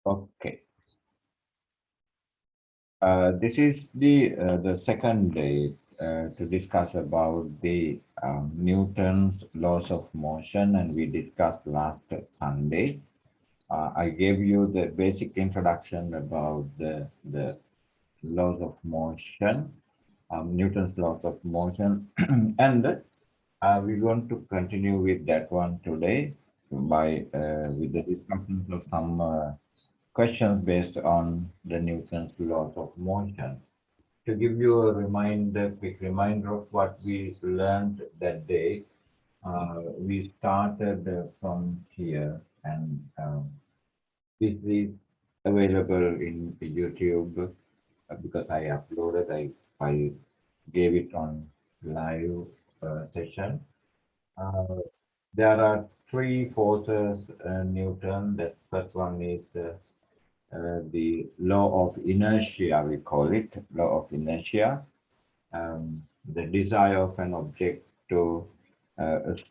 Okay. This is the second day to discuss about the Newton's laws of motion, and we discussed last Sunday. I gave you the basic introduction about the laws of motion, Newton's laws of motion, and we want to continue with that one today by with the discussions of some questions based on the Newton's laws of motion. To give you a reminder, quick reminder of what we learned that day, we started from here, and this is available in YouTube because I uploaded, I gave it on live session. Uh, there are three forces, Newton. The first one is the law of inertia, we call it, law of inertia. The desire of an object to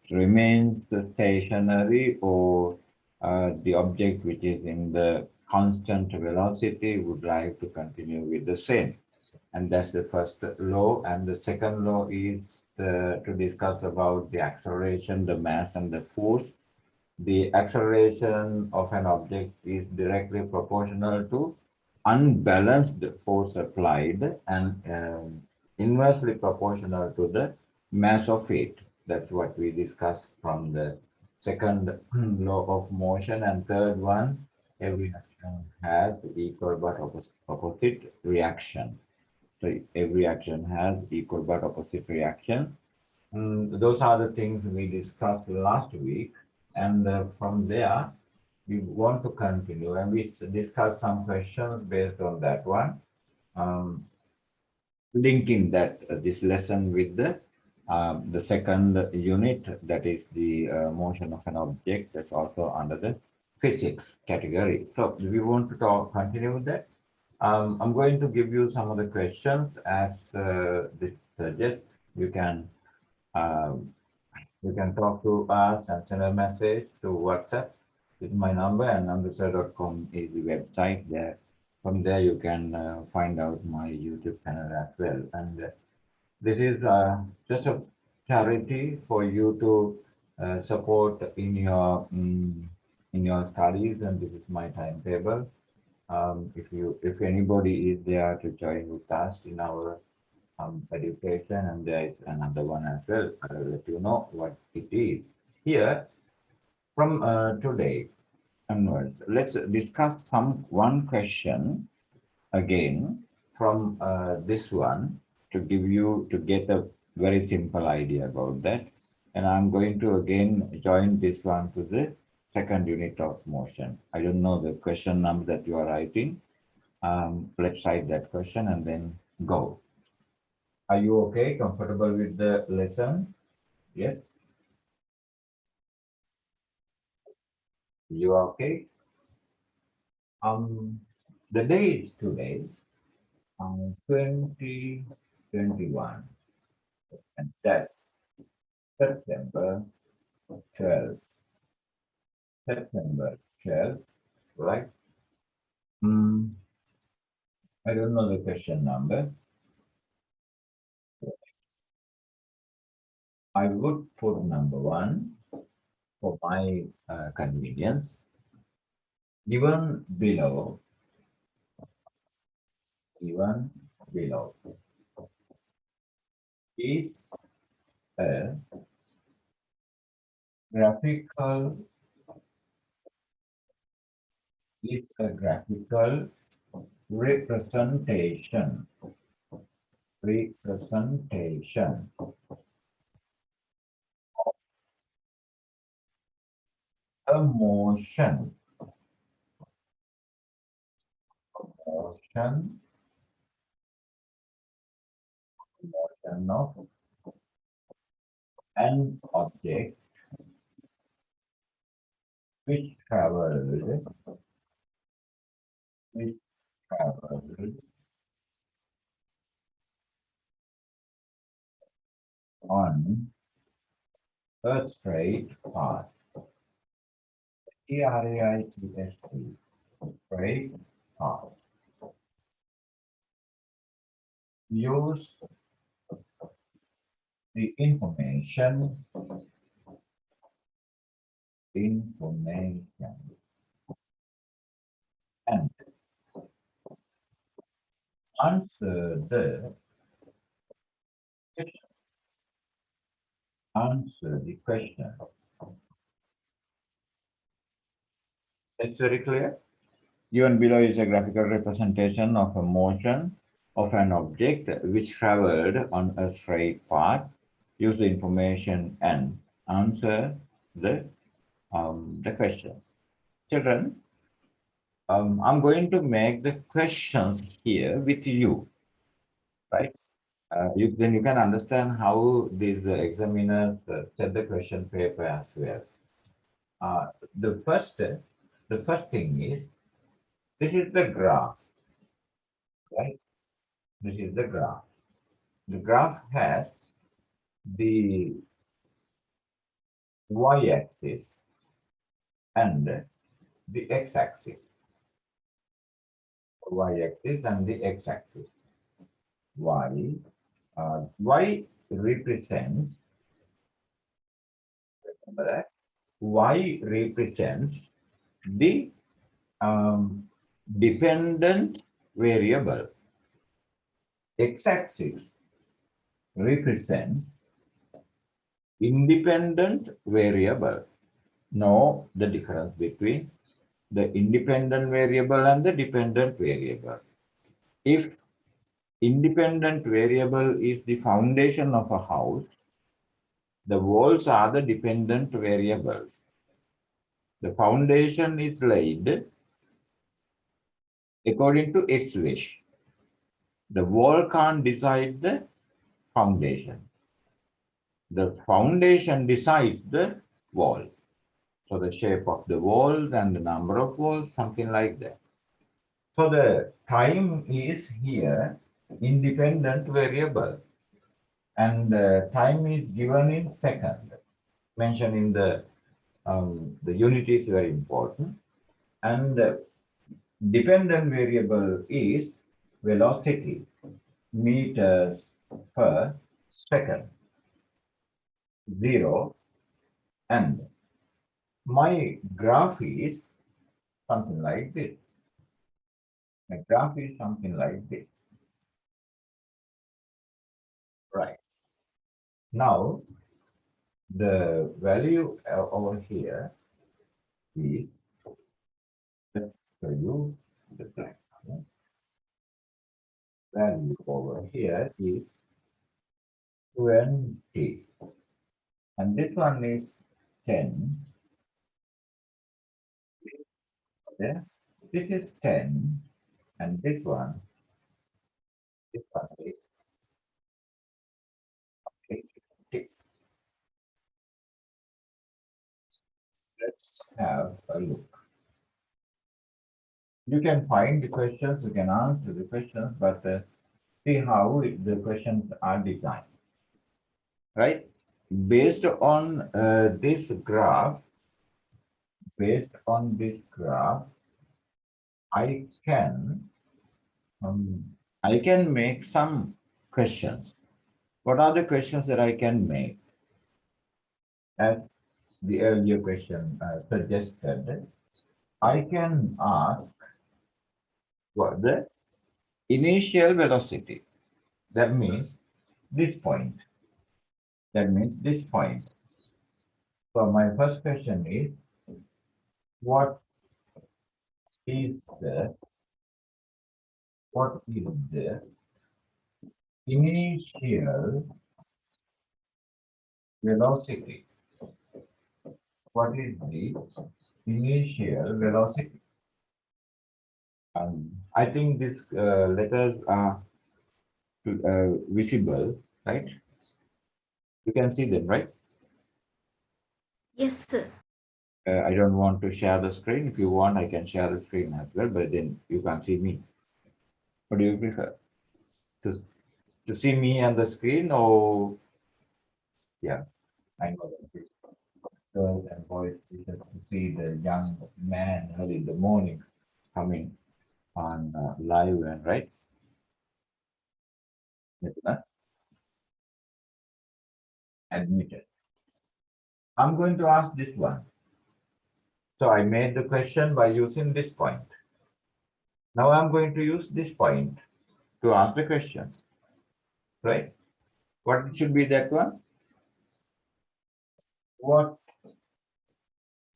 remain stationary, or the object which is in the constant velocity would like to continue with the same. And that's the first law. And the second law is to discuss about the acceleration, the mass, and the force. The acceleration of an object is directly proportional to unbalanced force applied, and inversely proportional to the mass of it. That's what we discussed from the second law of motion. And third one, every action has equal but opposite reaction. So every action has equal but opposite reaction. Those are the things we discussed last week. And from there, we want to continue, and we discuss some questions based on that one, linking that this lesson with the second unit, that is the motion of an object. That's also under the physics category. So we want to continue with that. I'm going to give you some of the questions as this suggests. You can um, you can talk to us and send a message to WhatsApp with my number, and amritsar.com is the website. There, from there you can find out my YouTube channel as well. And this is just a charity for you to support in your studies, and this is my timetable. If anybody is there to join with us in our education, and there is another one as well. I will let you know what it is. Here, from today onwards, let's discuss one question again from this one to get a very simple idea about that. And I'm going to again join this one to the second unit of motion. I don't know the question number that you are writing. Let's write that question and then go. Are you okay? Comfortable with the lesson? Yes? You are okay? The day is today, 2021, and that's September 12th. September 12th, right? Mm, I don't know the question number. I would put number one for my convenience. Given below, given below is a graphical graphical representation representation a motion motion of an object which traveled which traveled on a straight path. T-R-A-I-T-S-T, straight path. Use the information and answer the question. Answer the question. It's very clear. Given below is a graphical representation of a motion of an object which traveled on a straight path. Use the information and answer the questions. Children, I'm going to make the questions here with you, right? Then you can understand how these examiners set the question paper as well. Uh, the first, the first thing is this is the graph, right? This is the graph. The graph has the y-axis and the x-axis. Y-axis and the x-axis. Y represents, remember that, Y represents the dependent variable. X-axis represents independent variable. Know the difference between the independent variable and the dependent variable. If independent variable is the foundation of a house, the walls are the dependent variables. The foundation is laid according to its wish. The wall can't decide the foundation. The foundation decides the wall. So the shape of the walls and the number of walls, something like that. So the time is here independent variable, and time is given in second. Mentioned in the unit is very important, and dependent variable is velocity, meters per second, 0, and my graph is something like this. My graph is something like this. Right. Now, the value over here is, let's show you the black color. Value over here is 20. And this one is 10. Yeah. This is 10. And this one is 80. Let's have a look. You can find the questions, you can answer the questions, but see how the questions are designed. Right? Based on this graph, I can make some questions. What are the questions that I can make? As the earlier question suggested, I can ask what the initial velocity. That means this point. That means this point. So my first question is, what is the initial velocity? What is the initial velocity? I think these letters are visible, right? You can see them, right? Yes, sir. I don't want to share the screen. If you want, I can share the screen as well, but then you can't see me. What do you prefer? To, to see me on the screen or Yeah, I know that it's girls and boys we just see the young man early in the morning coming on live and right. It's not admitted. I'm going to ask this one. So I made the question by using this point. Now I'm going to use this point to ask the question, right? What should be that one? What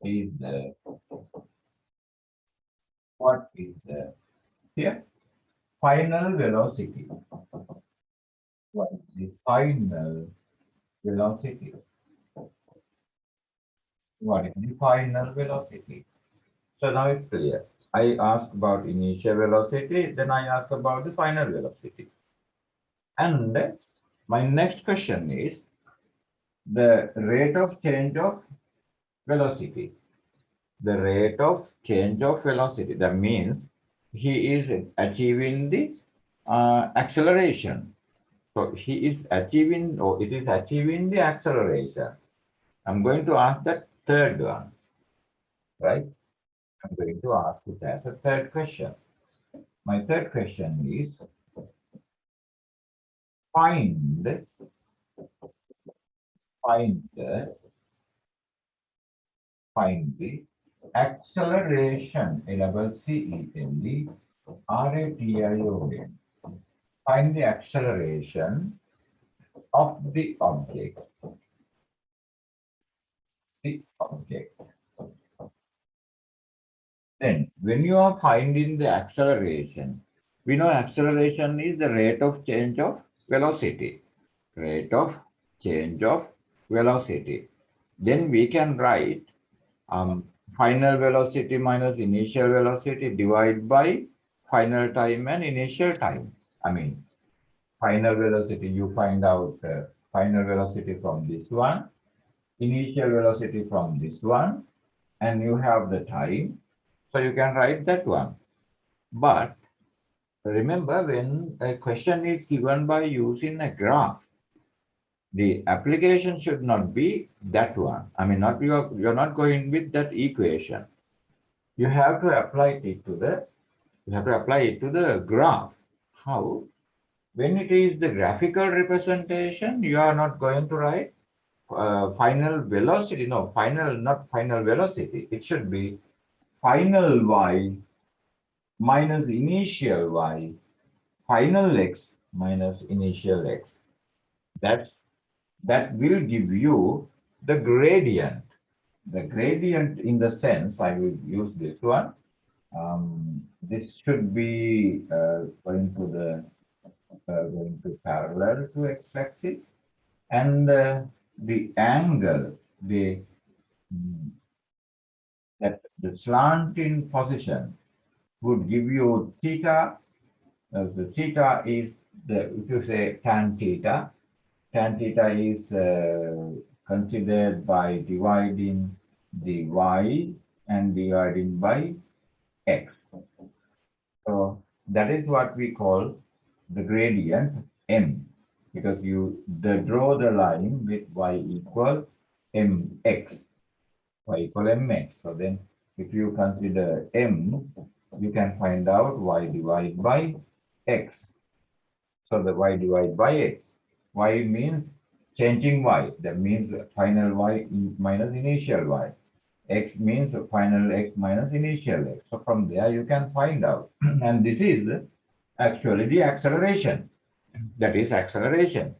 is the what is the here? Final velocity. What is the final velocity? What is the final velocity? So now it's clear. I asked about initial velocity, then I asked about the final velocity. And my next question is the rate of change of velocity. The rate of change of velocity. That means he is achieving the acceleration. So he is achieving, or it is achieving the acceleration. I'm going to ask that third one, right? I'm going to ask it as a third question. My third question is find find the find the acceleration ACCELERATION. Find the acceleration of the object. The object. Then, when you are finding the acceleration, we know acceleration is the rate of change of velocity. Rate of change of velocity. Then we can write final velocity minus initial velocity divided by final time and initial time. I mean, final velocity, you find out final velocity from this one, initial velocity from this one, and you have the time. So you can write that one. But remember, when a question is given by using a graph, the application should not be that one. I mean, not you're not going with that equation. You have to apply it to the graph. How? When it is the graphical representation, you are not going to write final velocity. No, not final velocity. It should be final y minus initial y, final x minus initial x. That will give you the gradient. The gradient in the sense, I will use this one. This should be going to parallel to x-axis, and the angle, that the slanting position would give you theta. The theta is if you say tan theta is considered by dividing the y and dividing by x. So that is what we call the gradient m, because you draw the line with y equal mx, So then if you consider m, you can find out y divided by x. So the y divided by x. Y means changing y. That means final y minus initial y. X means final x minus initial x. So from there you can find out. And this is actually the acceleration. That is acceleration.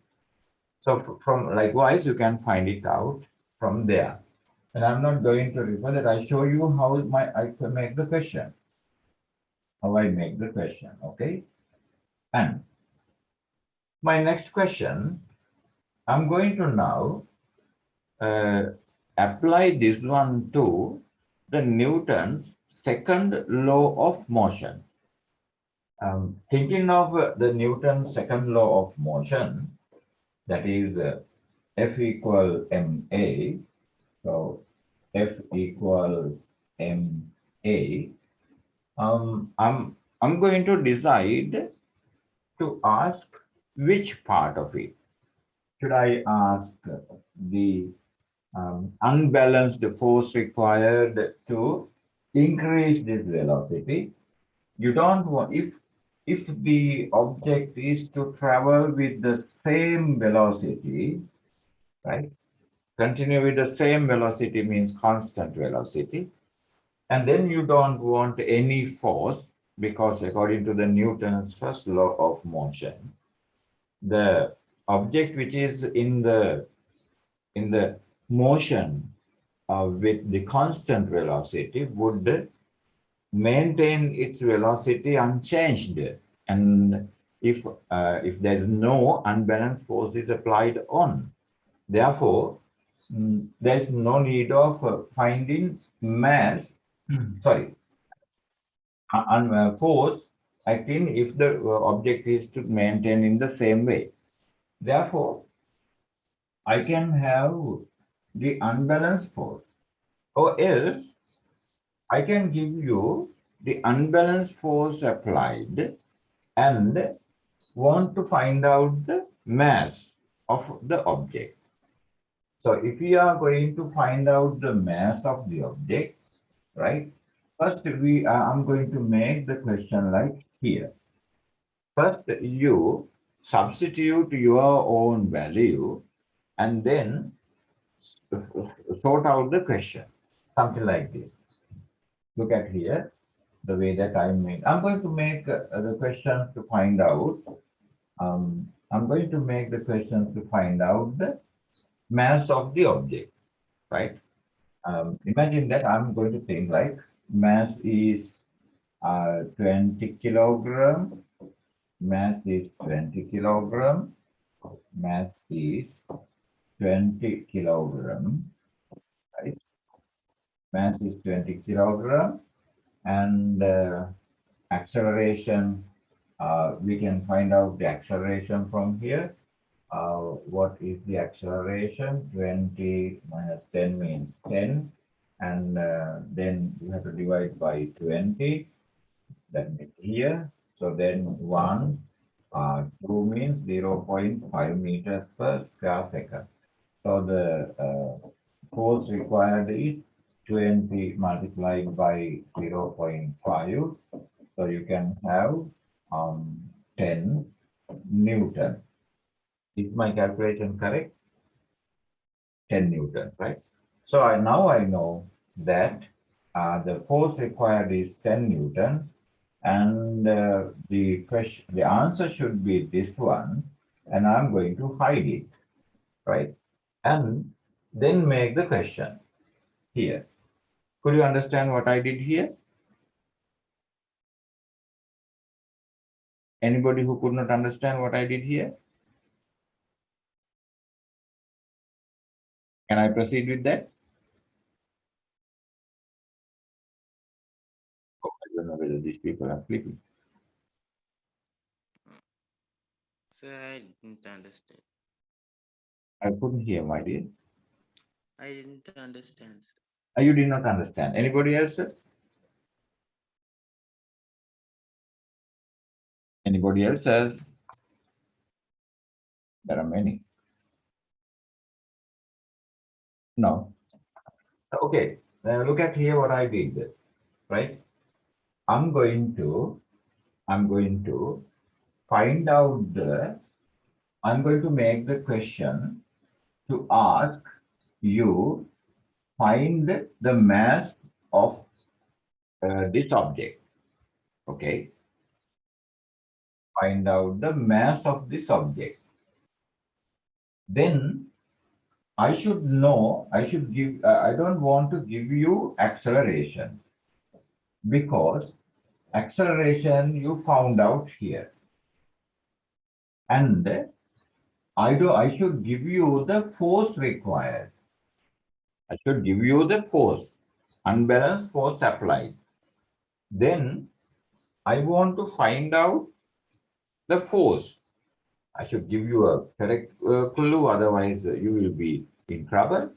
So from likewise, you can find it out from there. And I'm not going to refer that. I show you how I can make the question. How I make the question. Okay. And my next question, I'm going to now apply this one to the Newton's second law of motion. Thinking of the Newton's second law of motion, that is F equal ma. So F equal ma. I'm going to decide to ask which part of it. should I ask the unbalanced force required to increase this velocity? You don't want, if the object is to travel with the same velocity, right? Continue with the same velocity means constant velocity. And then you don't want any force because according to the Newton's first law of motion, the object which is in the motion with the constant velocity would maintain its velocity unchanged. And if there is no unbalanced force is applied on, therefore there's no need of finding mass, sorry, force acting if the object is to maintain in the same way. Therefore, I can have the unbalanced force, or else I can give you the unbalanced force applied and want to find out the mass of the object. So if we are going to find out the mass of the object, right? First, I'm going to make the question like here. First, you substitute your own value and then sort out the question. Something like this. Look at here, the way that I made. I'm going to make the questions to find out. I'm going to make the questions to find out the mass of the object, right? Imagine that I'm going to think like mass is 20 kilogram, mass is 20 kilogram, mass is 20 kilogram, right? Mass is 20 kilogram, and acceleration, we can find out the acceleration from here. What is the acceleration? 20 minus 10 means 10, and then you have to divide by 20, that means here. So then 1, 2 means 0.5 meters per square second. So the force required is 20 multiplied by 0.5. So you can have 10 Newton. Is my calculation correct? 10 Newton, right? So now I know that the force required is 10 Newton, and the answer should be this one, and I'm going to hide it, right? And then make the question here. Could you understand what I did here? Anybody who could not understand what I did here? Can I proceed with that? Oh, I don't know whether these people are sleeping. Sir, I didn't understand. I couldn't hear, my dear. I didn't understand, sir. You did not understand. Anybody else? Sir? Anybody else? Else? There are many. No. Okay. Now look at here what I did, right? I'm going to find out I'm going to make the question to ask you find the mass of this object. Okay. Find out the mass of this object. Then I should know, I should give, I don't want to give you acceleration because acceleration you found out here. And I should give you the force required. I should give you the force, unbalanced force applied. Then I want to find out the force. I should give you a correct clue, otherwise you will be in trouble.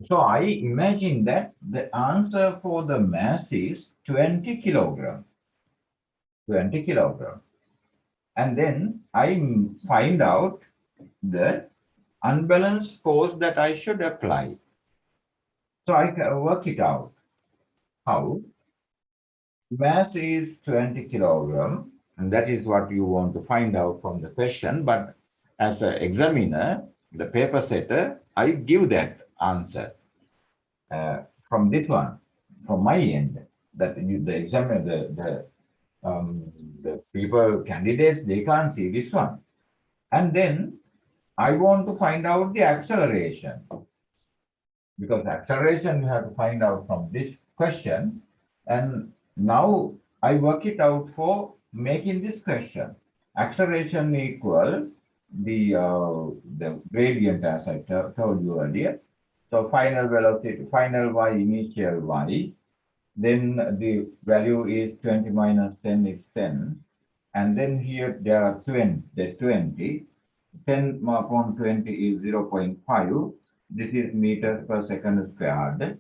So I imagine that the answer for the mass is 20 kilogram. 20 kilogram. And then I find out the unbalanced force that I should apply. So I can work it out. How? Mass is 20 kilogram, and that is what you want to find out from the question. But as an examiner, the paper setter, I give that answer from this one, from my end. That you, the examiner, the people, candidates, they can't see this one. And then I want to find out the acceleration, because acceleration you have to find out from this question. And now I work it out for making this question. Acceleration equal the gradient as I told you earlier. So final velocity, final y, initial y, then the value is 20 minus 10 is 10. And then here there are 20, there's 20. 10 upon 20 is 0.5. This is meters per second squared.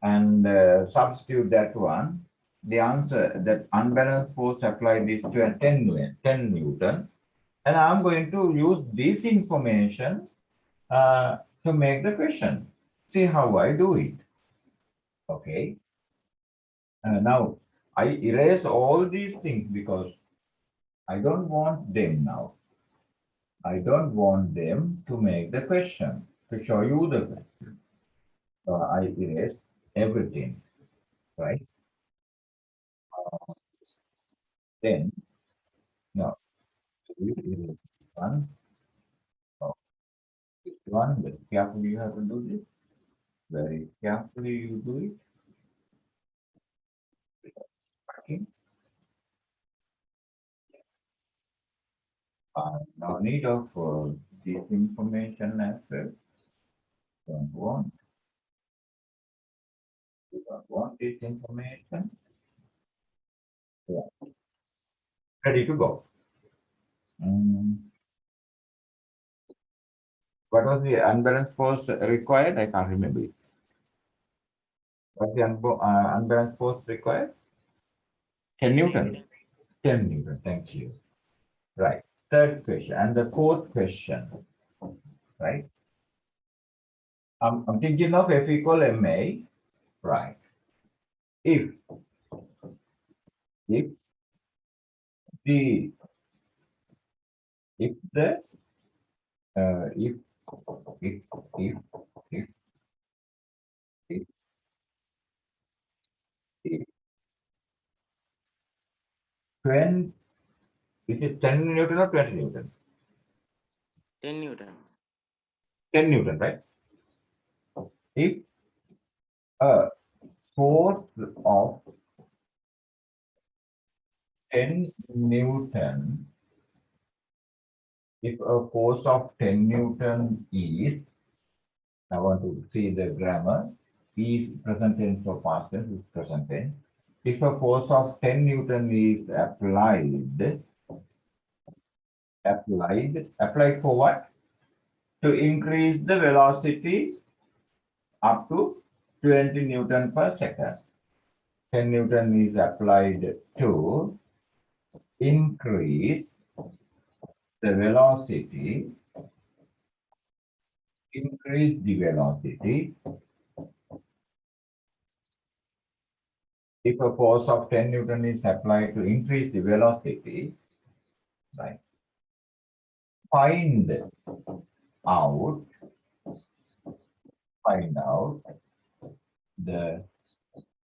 And substitute that one. The answer that unbalanced force applied is to 10 Newton. And I'm going to use this information to make the question. See how I do it. Okay. Now I erase all these things because I don't want them now. I don't want them to make the question, to show you the question. So I erase everything, right? Then, no, you erase this one. Oh, this one, very carefully you have to do this. Very carefully you do it. Okay. No need of this information as well. Don't want, you don't want this information. Yeah. Ready to go. What was the unbalanced force required? I can't remember it. What's the unbalanced force required? 10 Newton. 10 Newton. Thank you. Right. Third question. And the fourth question. Right. I'm thinking of F equal MA. Right. If if the if the if if if if if, if 20, is it 10 Newton or 20 Newton? 10 Newtons. 10 Newton, right? If a force of 10 Newton, if a force of 10 Newton is, I want to see the grammar, is present tense or past tense is present tense. If a force of 10 Newton is applied for what? To increase the velocity up to 20 Newton per second. 10 Newton is applied to increase the velocity, increase the velocity. If a force of 10 Newton is applied to increase the velocity, right? Find out the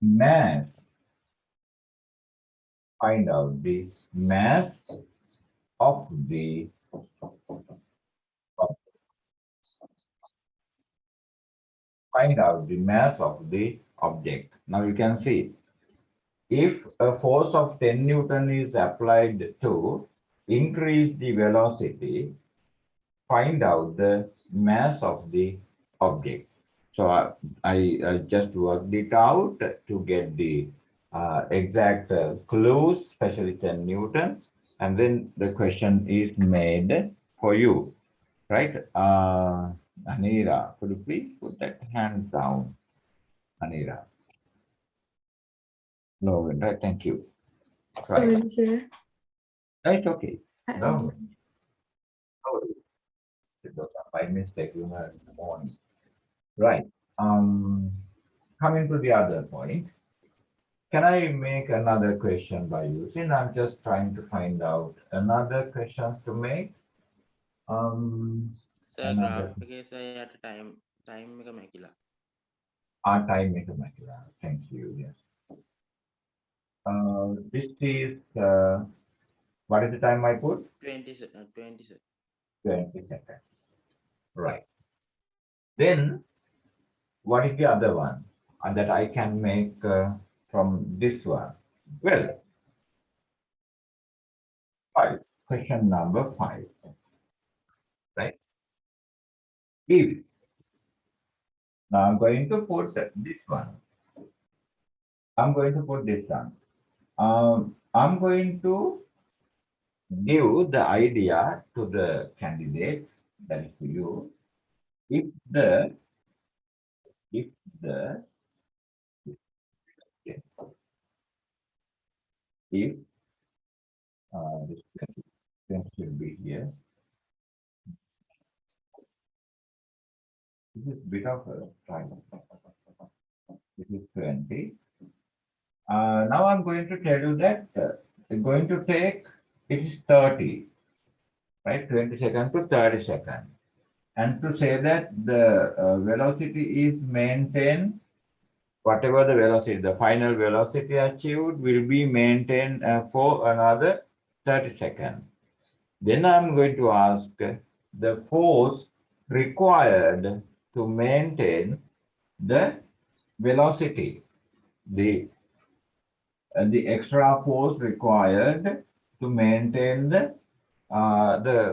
mass, find out the mass of the find out the mass of the object. Now you can see if a force of 10 Newton is applied to increase the velocity, find out the mass of the object. So I just worked it out to get the exact clues, especially 10 Newton, and then the question is made for you, right? Anira, could you please put that hand down, Anira? No, right, thank you. Right, Sorry, sir. that's okay. No, Those are by mistake you heard in the morning. Right. Coming to the other point, can I make another question by using? I'm just trying to find out another questions to make. Sir, Another graph එකේ sir යට time එක මැකිලා. time mathematics. Thank you. Yes. This is what is the time I put? 20 sir. 20 sir. 20 seconds. Right. Then what is the other one that I can make from this one? Well, five. Question number 5. Right. If now I'm going to put this one. I'm going to put this one. I'm going to give the idea to the candidate, that is to you, if the if the if this thing should be here. This is bit of a triangle. This is 20. Now I'm going to tell you that going to take it is 30, right? 20 seconds to 30 seconds. And to say that the velocity is maintained, whatever the velocity, the final velocity achieved will be maintained for another 30 seconds. Then I'm going to ask the force required to maintain the velocity, the extra force required to maintain the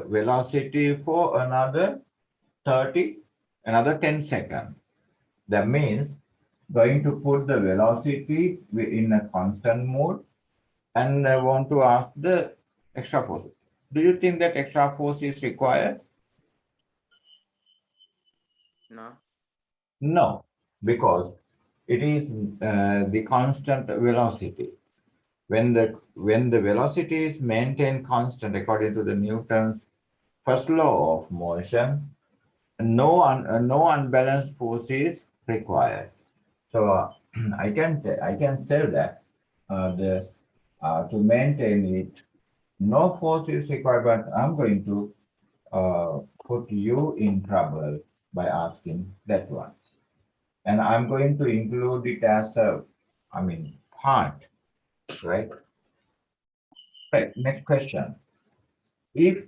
velocity for another 10 seconds. That means going to put the velocity in a constant mode, and I want to ask the extra force. Do you think that extra force is required? No. No, because it is the constant velocity. When the velocity is maintained constant according to the Newton's first law of motion, no unbalanced force is required. So I can tell that the to maintain it, no force is required. But I'm going to put you in trouble by asking that one, and I'm going to include it as a, part, right? Right. Next question. If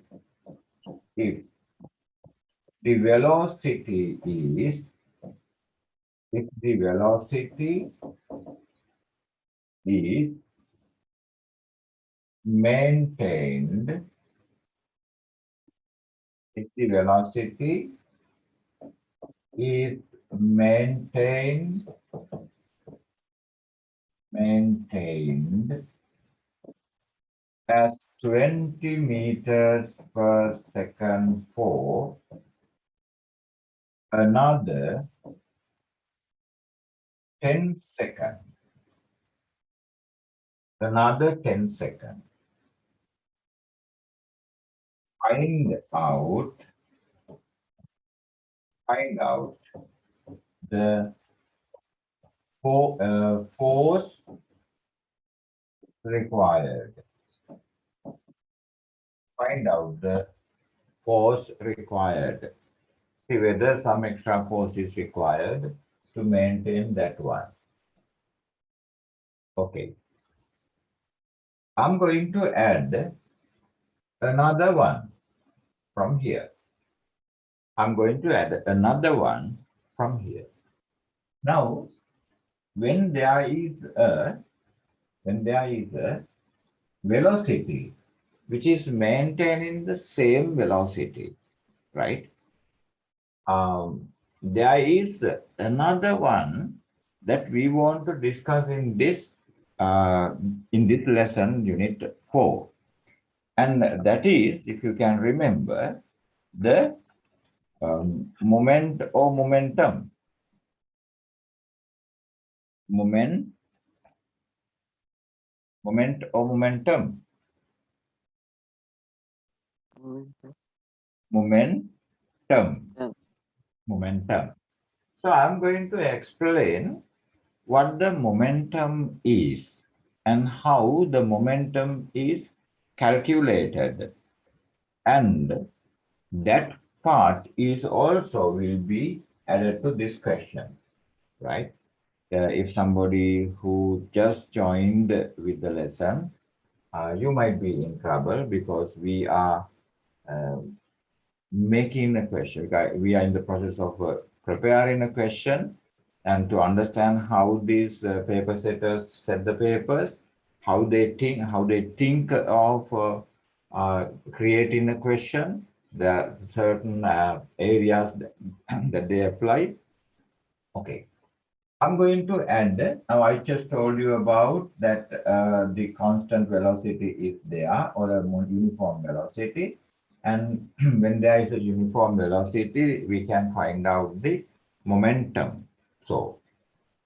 if the velocity is if the velocity is maintained, if the velocity is maintained as 20 meters per second for another 10 seconds. Another 10 seconds. Find out the force required. Find out the force required. See whether some extra force is required to maintain that one. Okay. I'm going to add another one from here. I'm going to add another one from here. Now, when there is a velocity which is maintaining the same velocity, right? There is another one that we want to discuss in this lesson, unit 4, and that is, if you can remember, the moment or momentum. Moment or momentum. Moment Term, momentum. So I'm going to explain what the momentum is and how the momentum is calculated, and that part is also will be added to this question, right? If somebody who just joined with the lesson, you might be in trouble because we are uh, making a question. We are in the process of preparing a question, and to understand how these paper setters set the papers, how they think of creating a question. There are certain areas that, that they apply. Okay, I'm going to add. Now, I just told you about that the constant velocity is there, or a uniform velocity. And when there is a uniform velocity, we can find out the momentum. So,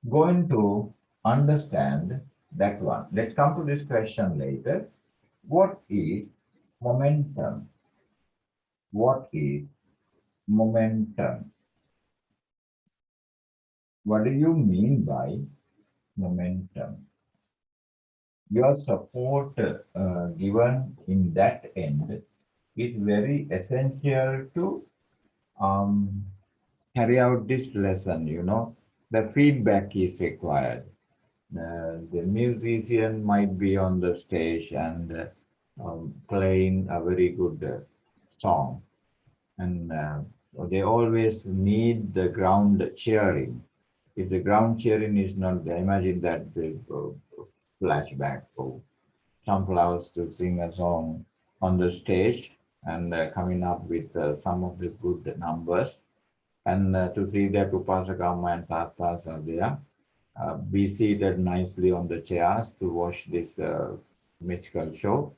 going to understand that one. Let's come to this question later. What is momentum? What is momentum? What do you mean by momentum? Your support given in that end is very essential to um, carry out this lesson. You know, the feedback is required. The musician might be on the stage and playing a very good song, and they always need the ground cheering. If the ground cheering is not there, imagine that the flashback. Oh, sunflowers to sing a song on the stage and coming up with some of the good numbers, and to see that Upasakama and Tatas are there, be seated nicely on the chairs to watch this musical show.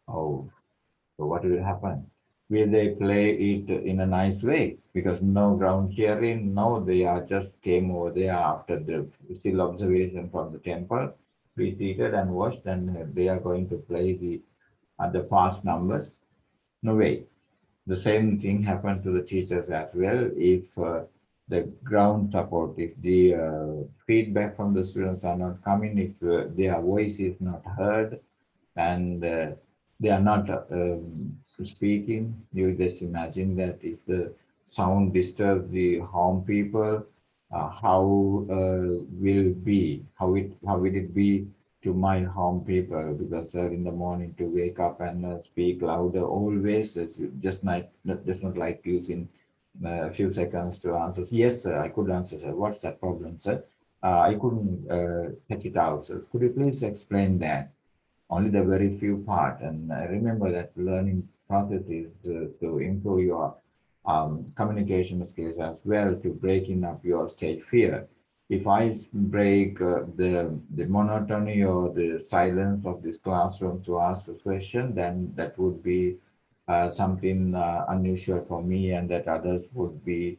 Oh, so what will happen? Will they play it in a nice way? Because no ground cheering, no, they are just came over there after the still observation from the temple. We seated and watched, and they are going to play the fast numbers. No way. The same thing happened to the teachers as well. If the ground support, if the feedback from the students are not coming, if their voice is not heard, and they are not speaking, you just imagine that if the sound disturbs the home people, how how will it be to my home people? Because in the morning to wake up and speak louder always, it's just not like using a few seconds to answer. Yes, sir, I could answer, sir. What's that problem, sir? I couldn't catch it out, sir. Could you please explain that? Only the very few part. And I remember that learning process is to improve your communication skills as well, to breaking up your stage fear. If I break the monotony or the silence of this classroom to ask a question, then that would be something unusual for me, and that others would be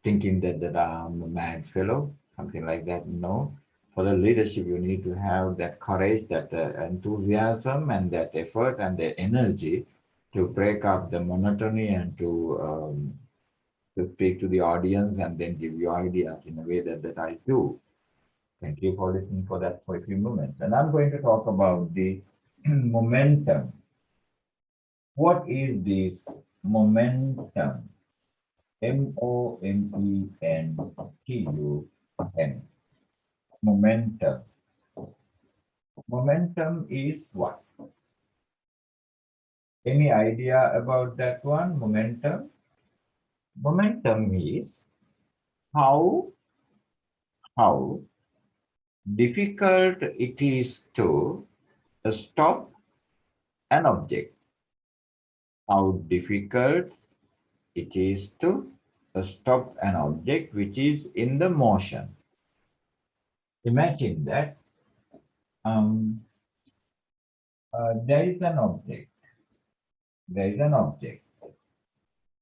thinking that I'm a mad fellow, something like that. No, for the leadership, you need to have that courage, that enthusiasm, and that effort and the energy to break up the monotony and to speak to the audience and then give you ideas in a way that I do. Thank you for listening for that for a few moments. And I'm going to talk about the momentum. What is this momentum? momentum. Momentum. Momentum is what? Any idea about that one? Momentum? Momentum is how how difficult it is to stop an object. How difficult it is to stop an object which is in the motion. Imagine that um, there is an object. There is an object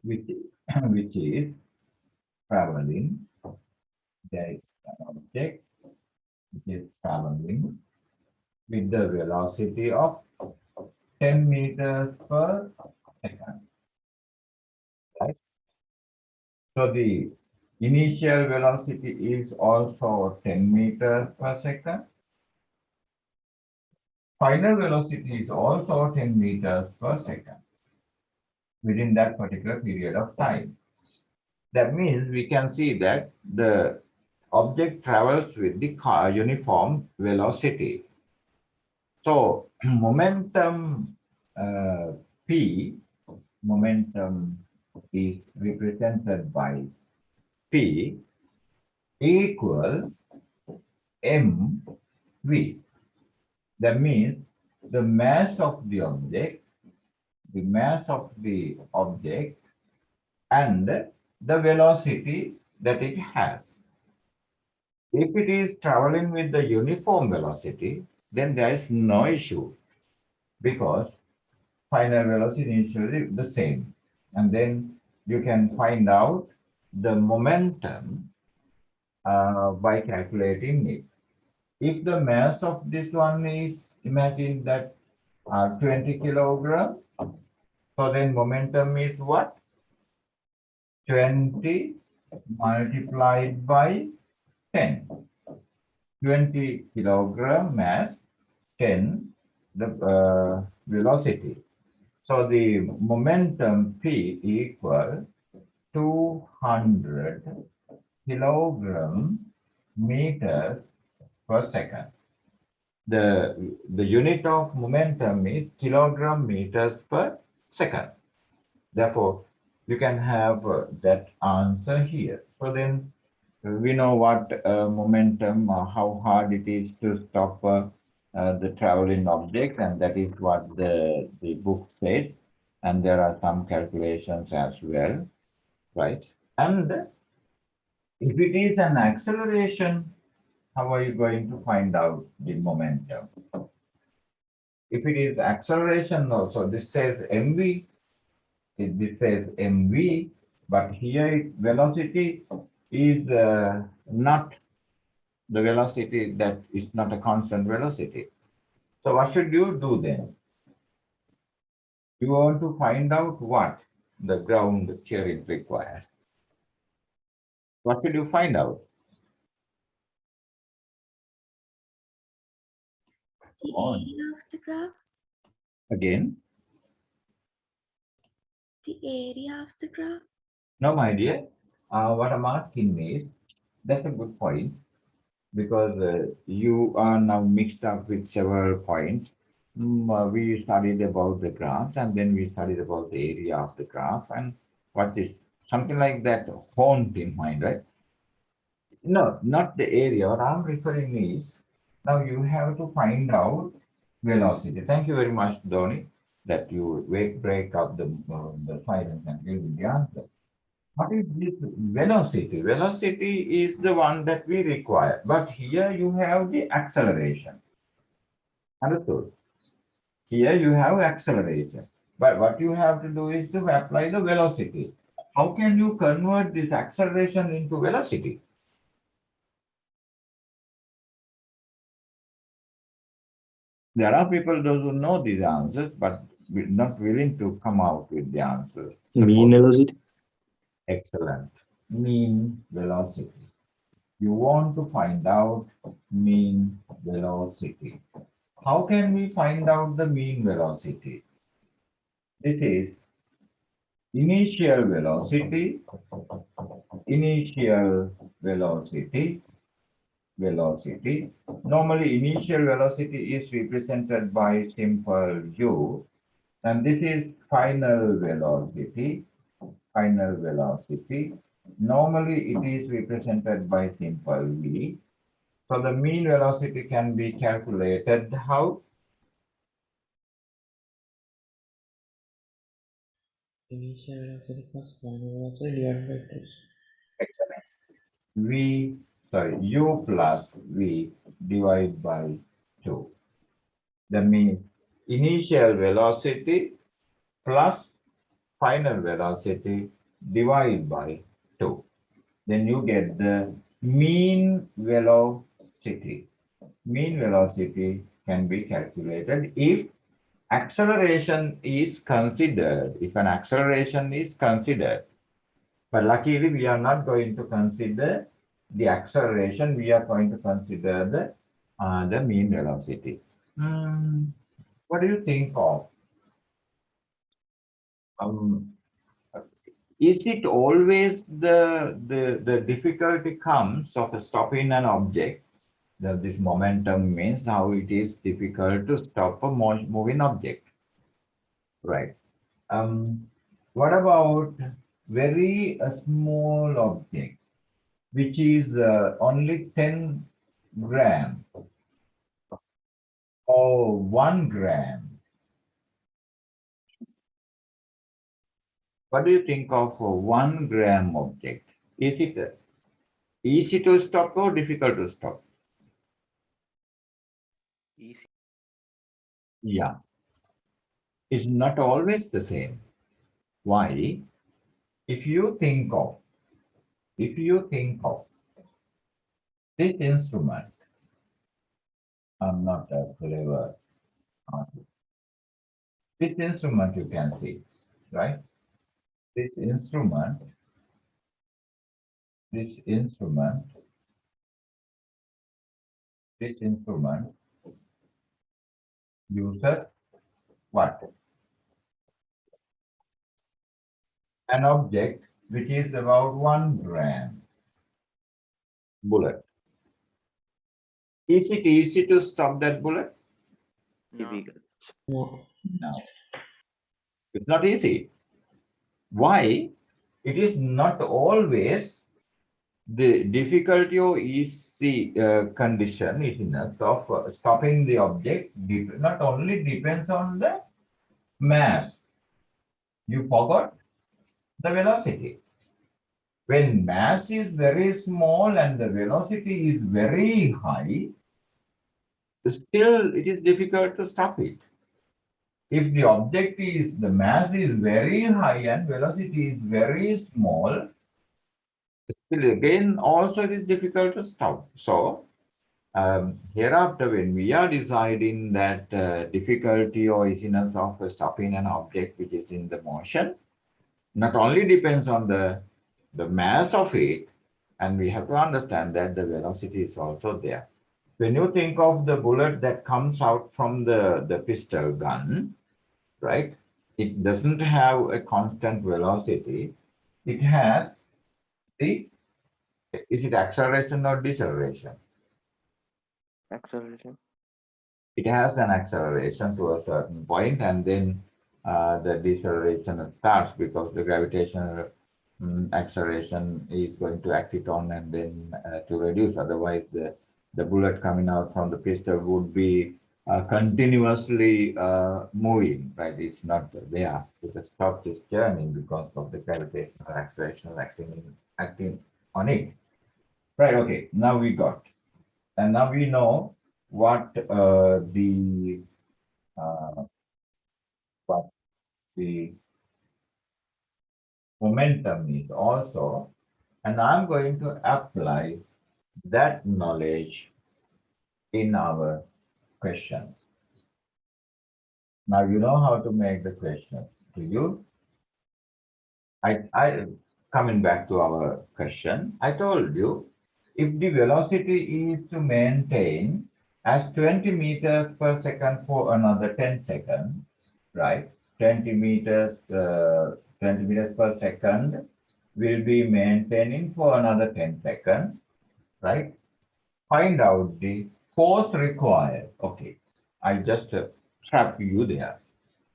which which is traveling. There is an object which is traveling with the velocity of 10 meters per second. Right? So the initial velocity is also 10 meters per second. Final velocity is also 10 meters per second within that particular period of time. That means we can see that the object travels with the uniform velocity. So momentum P, momentum is represented by P equal mv. That means the mass of the object, and the velocity that it has. If it is traveling with the uniform velocity, then there is no issue because final velocity is usually the same. And then you can find out the momentum by calculating it. If the mass of this one is, imagine that 20 kilogram, so then momentum is what? 20 multiplied by 10. 20 kilogram mass, 10 the velocity. So the momentum P equal 200 kilogram meters per second. The unit of momentum is kilogram meters per second. Therefore, you can have that answer here. So then we know what momentum, how hard it is to stop the traveling object, and that is what the book says. And there are some calculations as well, right? And if it is an acceleration, how are you going to find out the momentum? If it is acceleration also, this says mv, this says mv, but here velocity is not the velocity, that is not a constant velocity. So what should you do then? You want to find out what the ground theory requires. What should you find out? The On. area of the graph. Again, The area of the graph. no, my dear. What I'm asking is, that's a good point because you are now mixed up with several points. We studied about the graphs and then we studied about the area of the graph and what is something like that haunt in mind, right? No, not the area. What I'm referring is now you have to find out velocity. Thank you very much, Dhoni, that you break up the silence and give me the answer. What is this velocity? Velocity is the one that we require, but here you have the acceleration. Understood? Here you have acceleration, but what you have to do is to apply the velocity. How can you convert this acceleration into velocity? There are people those who know these answers, but not willing to come out with the answer. Mean velocity. Excellent. Mean velocity. You want to find out mean velocity. How can we find out the mean velocity? This is initial velocity, initial velocity, velocity. Normally, initial velocity is represented by simple u, and this is final velocity, final velocity. Normally, it is represented by simple v. So the mean velocity can be calculated how? Initial velocity plus final velocity divided by 2. Excellent. V, sorry, u plus v divided by 2. That means initial velocity plus final velocity divided by 2. Then you get the mean velocity. Mean velocity can be calculated if acceleration is considered, if an acceleration is considered. But luckily, we are not going to consider the acceleration. We are going to consider the mean velocity. Hmm, what do you think of? Um, is it always the difficulty comes of stopping an object? This momentum means how it is difficult to stop a moving object, right? Um, what about very small object, which is only 10 gram or 1 gram? What do you think of a 1 gram object? Is it easy to stop or difficult to stop? Easy. Yeah, it's not always the same. Why? If you think of, if you think of this instrument, I'm not a clever artist. This instrument you can see, right? This instrument, this instrument, this instrument uses what? An object which is about 1 gram bullet. Is it easy to stop that bullet? No. Difficult. No. No. It's not easy. Why? It is not always the difficulty or easy condition easiness of stopping the object not only depends on the mass. You forgot the velocity. When mass is very small and the velocity is very high, still it is difficult to stop it. If the object is, the mass is very high and velocity is very small, still again also it is difficult to stop. So hereafter, when we are deciding that difficulty or easiness of stopping an object which is in the motion, not only depends on the mass of it, and we have to understand that the velocity is also there. When you think of the bullet that comes out from the pistol gun, right? It doesn't have a constant velocity. It has the, is it acceleration or deceleration? Acceleration. It has an acceleration to a certain point, and then the deceleration starts because the gravitational acceleration is going to act it on and then to reduce. Otherwise, the bullet coming out from the pistol would be continuously moving, right? It's not there. It stops its journey because of the gravitational acceleration acting on it. Right, okay, now we got. And now we know what uh, what the momentum is also, and I'm going to apply that knowledge in our questions. Now you know how to make the question. Do you? I coming back to our question, I told you if the velocity is to maintain as 20 meters per second for another 10 seconds, right? 20 meters per second will be maintaining for another 10 seconds, right? Find out the force required. Okay, I just trap you there.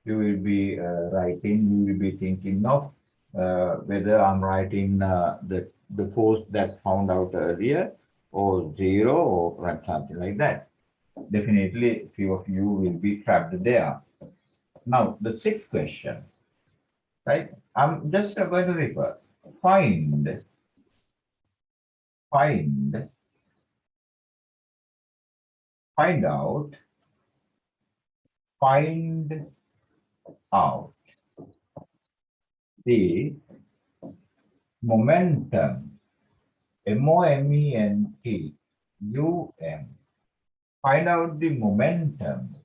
You will be writing, you will be thinking of whether I'm writing the force that found out earlier or zero or something like that. Definitely, few of you will be trapped there. Now, the sixth question, right? I'm just going to refer. Find, find, find out, find out the momentum, momentum, find out the momentum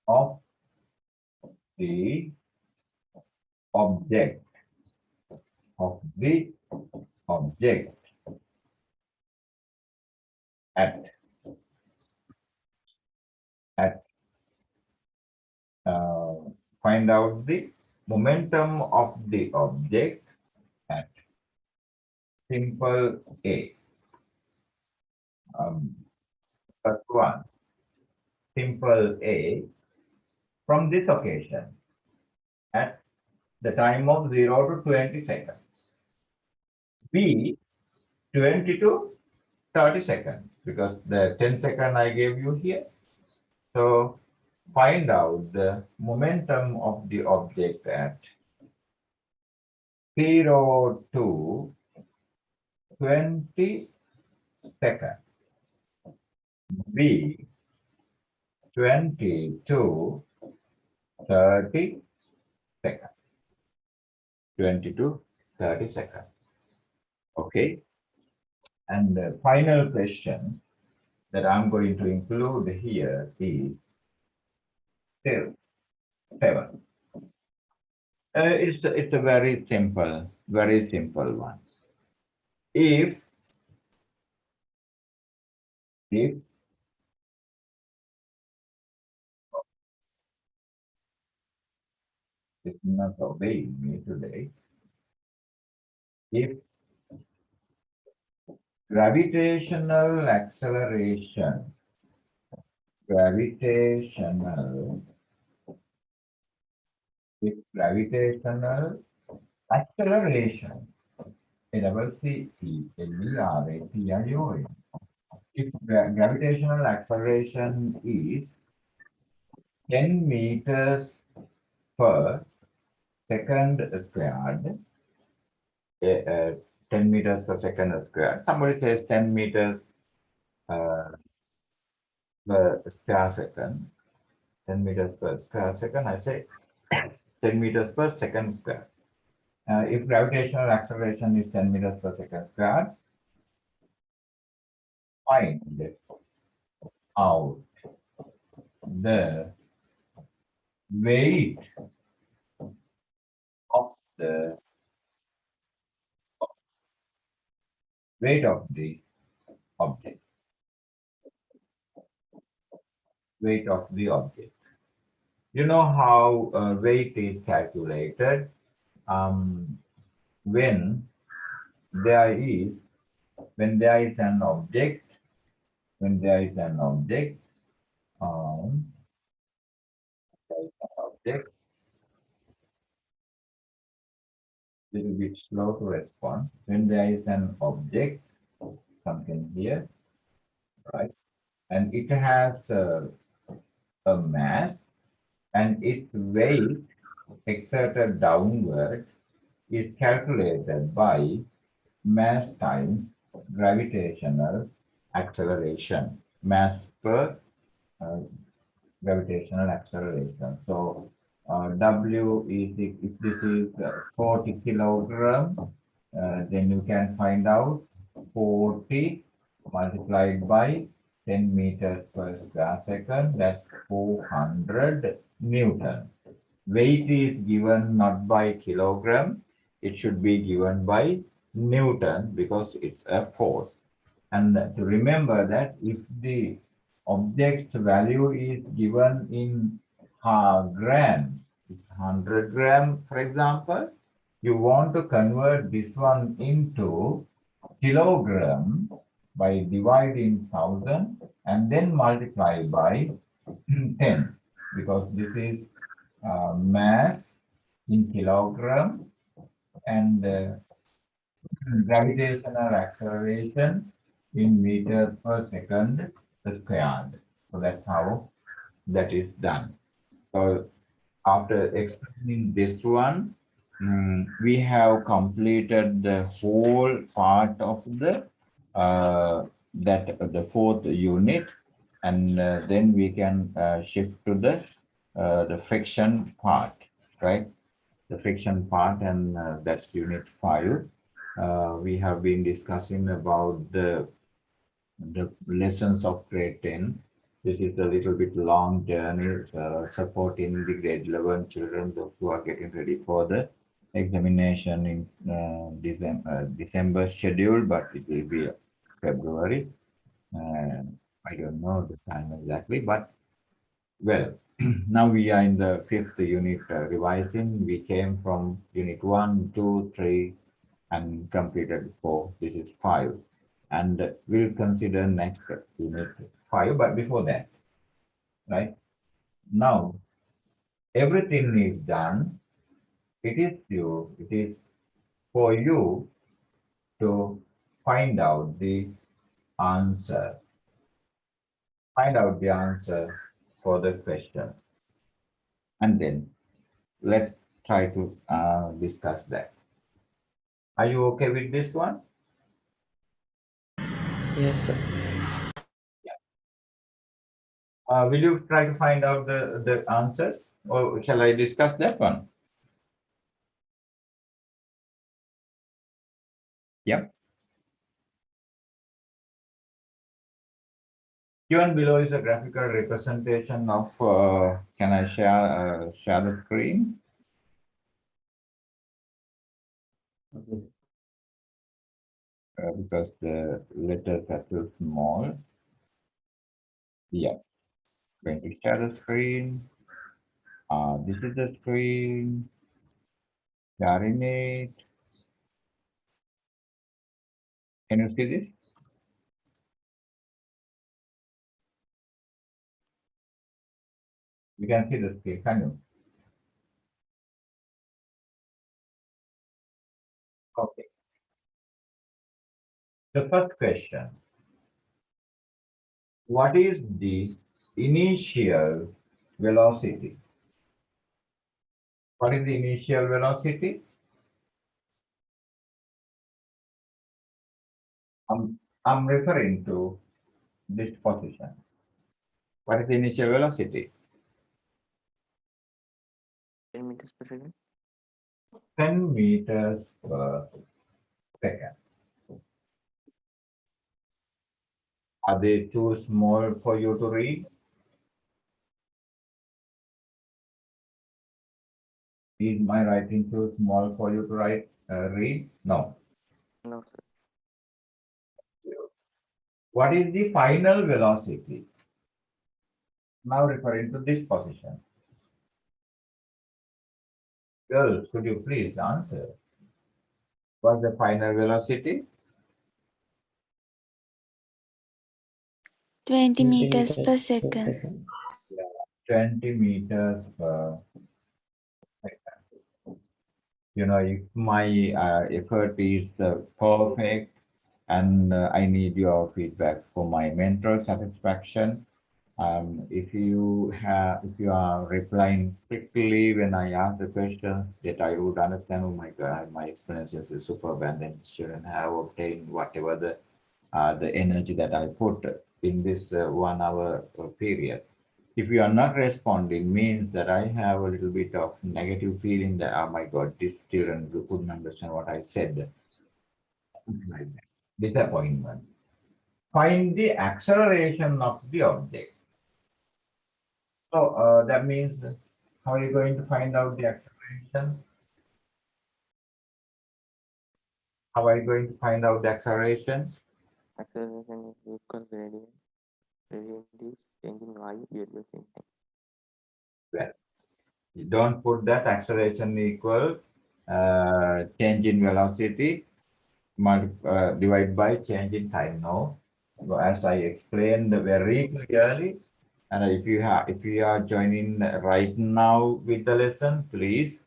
of the object of the object at at uh, find out the momentum of the object at simple A. First one, simple A from this occasion at the time of 0 to 20 seconds. B, 20 to 30 seconds, because the 10-second I gave you here. So find out the momentum of the object at 0 to 20 seconds. B, 20 to 30 seconds. 20 to 30 seconds. Okay. And the final question that I'm going to include here is still 7. It's a very simple one. If it's not obeying me today, if gravitational acceleration, gravitational, if gravitational acceleration, ACCLERATION, if gravitational acceleration is 10 meters per second squared, 10 meters per second squared. Somebody says 10 meters uh, per square second. 10 meters per square second. I say 10 meters per second square. If gravitational acceleration is 10 meters per second squared, find out the weight of the weight of the object. Weight of the object. You know how weight is calculated when there is an object, when there is an object, object, little bit slow to respond. When there is an object, something here, right, and it has a mass, and its weight exerted downward is calculated by mass times gravitational acceleration, mass per uh, gravitational acceleration. So W is, if this is 40 kilogram, then you can find out 40 multiplied by 10 meters per square second, that's 400 Newton. Weight is given not by kilogram, it should be given by Newton because it's a force. And to remember that if the object's value is given in grams, it's 100 gram, for example, you want to convert this one into kilogram by dividing 1000 and then multiply by 10, because this is mass in kilogram and gravitational acceleration in meters per second squared. So that's how that is done. So after explaining this one, we have completed the whole part of the the fourth unit, and then we can shift to the friction part, right? The friction part, and that's unit 5. We have been discussing about the lessons of grade 10. This is a little bit long journey supporting the grade 11 children, those who are getting ready for the examination in December schedule, but it will be February. I don't know the time exactly, but well, now we are in the fifth unit revising. We came from unit one, two, three, and completed four. This is five, and we'll consider next unit five. But before that, right now, everything is done. It is for you to find out the answer. Find out the answer for the question, and then let's try to discuss that. Are you okay with this one? Yes, sir. Will you try to find out the answers, or shall I discuss that one? Yep. Given below is a graphical representation of. Can I share the screen? Because the letters are too small. Yeah. Going to share the screen. This is the screen. Sharing it. Can you see this? You can see the screen, can you? Okay. The first question. What is the initial velocity? What is the initial velocity? I'm referring to this position. What is the initial velocity? 10 meters per second. 10 meters per second. Are they too small for you to read? Is my writing too small for you to read? No. No, sir. What is the final velocity? Now referring to this position. Girls, could you please answer? What's the final velocity? 20 20 meters per meters per second. second. 20 meters per second. You know, if my effort is perfect and I need your feedback for my mental satisfaction. If you are replying quickly when I ask the question, that I would understand, oh my God, my experiences is superb, and then student have obtained whatever the energy that I put in this 1 hour period. If you are not responding, means that I have a little bit of negative feeling that, oh my God, this student couldn't understand what I said. Like that. Disappointment. Find the acceleration of the object. So that means, how are you going to find out the acceleration? How are you going to find out the acceleration? Acceleration is equal gradient. Gradient is changing y during the same time. Well, you don't put that acceleration equal change in velocity divide by change in time. No, as I explained very clearly, and if you are joining right now with the lesson, please,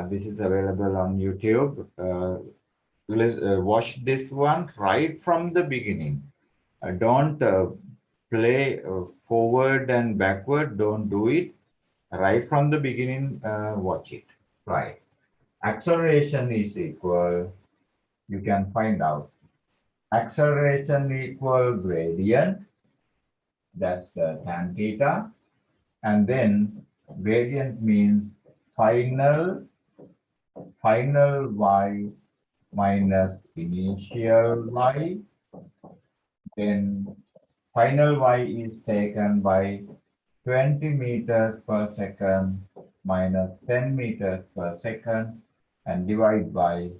this is available on YouTube. Watch this one right from the beginning. Don't play forward and backward. Don't do it. Right from the beginning, watch it. Right. Acceleration is equal. You can find out. Acceleration equal gradient. That's tan theta. And then gradient means final y minus initial y. Then final y is taken by 20 meters per second minus 10 meters per second. and divide by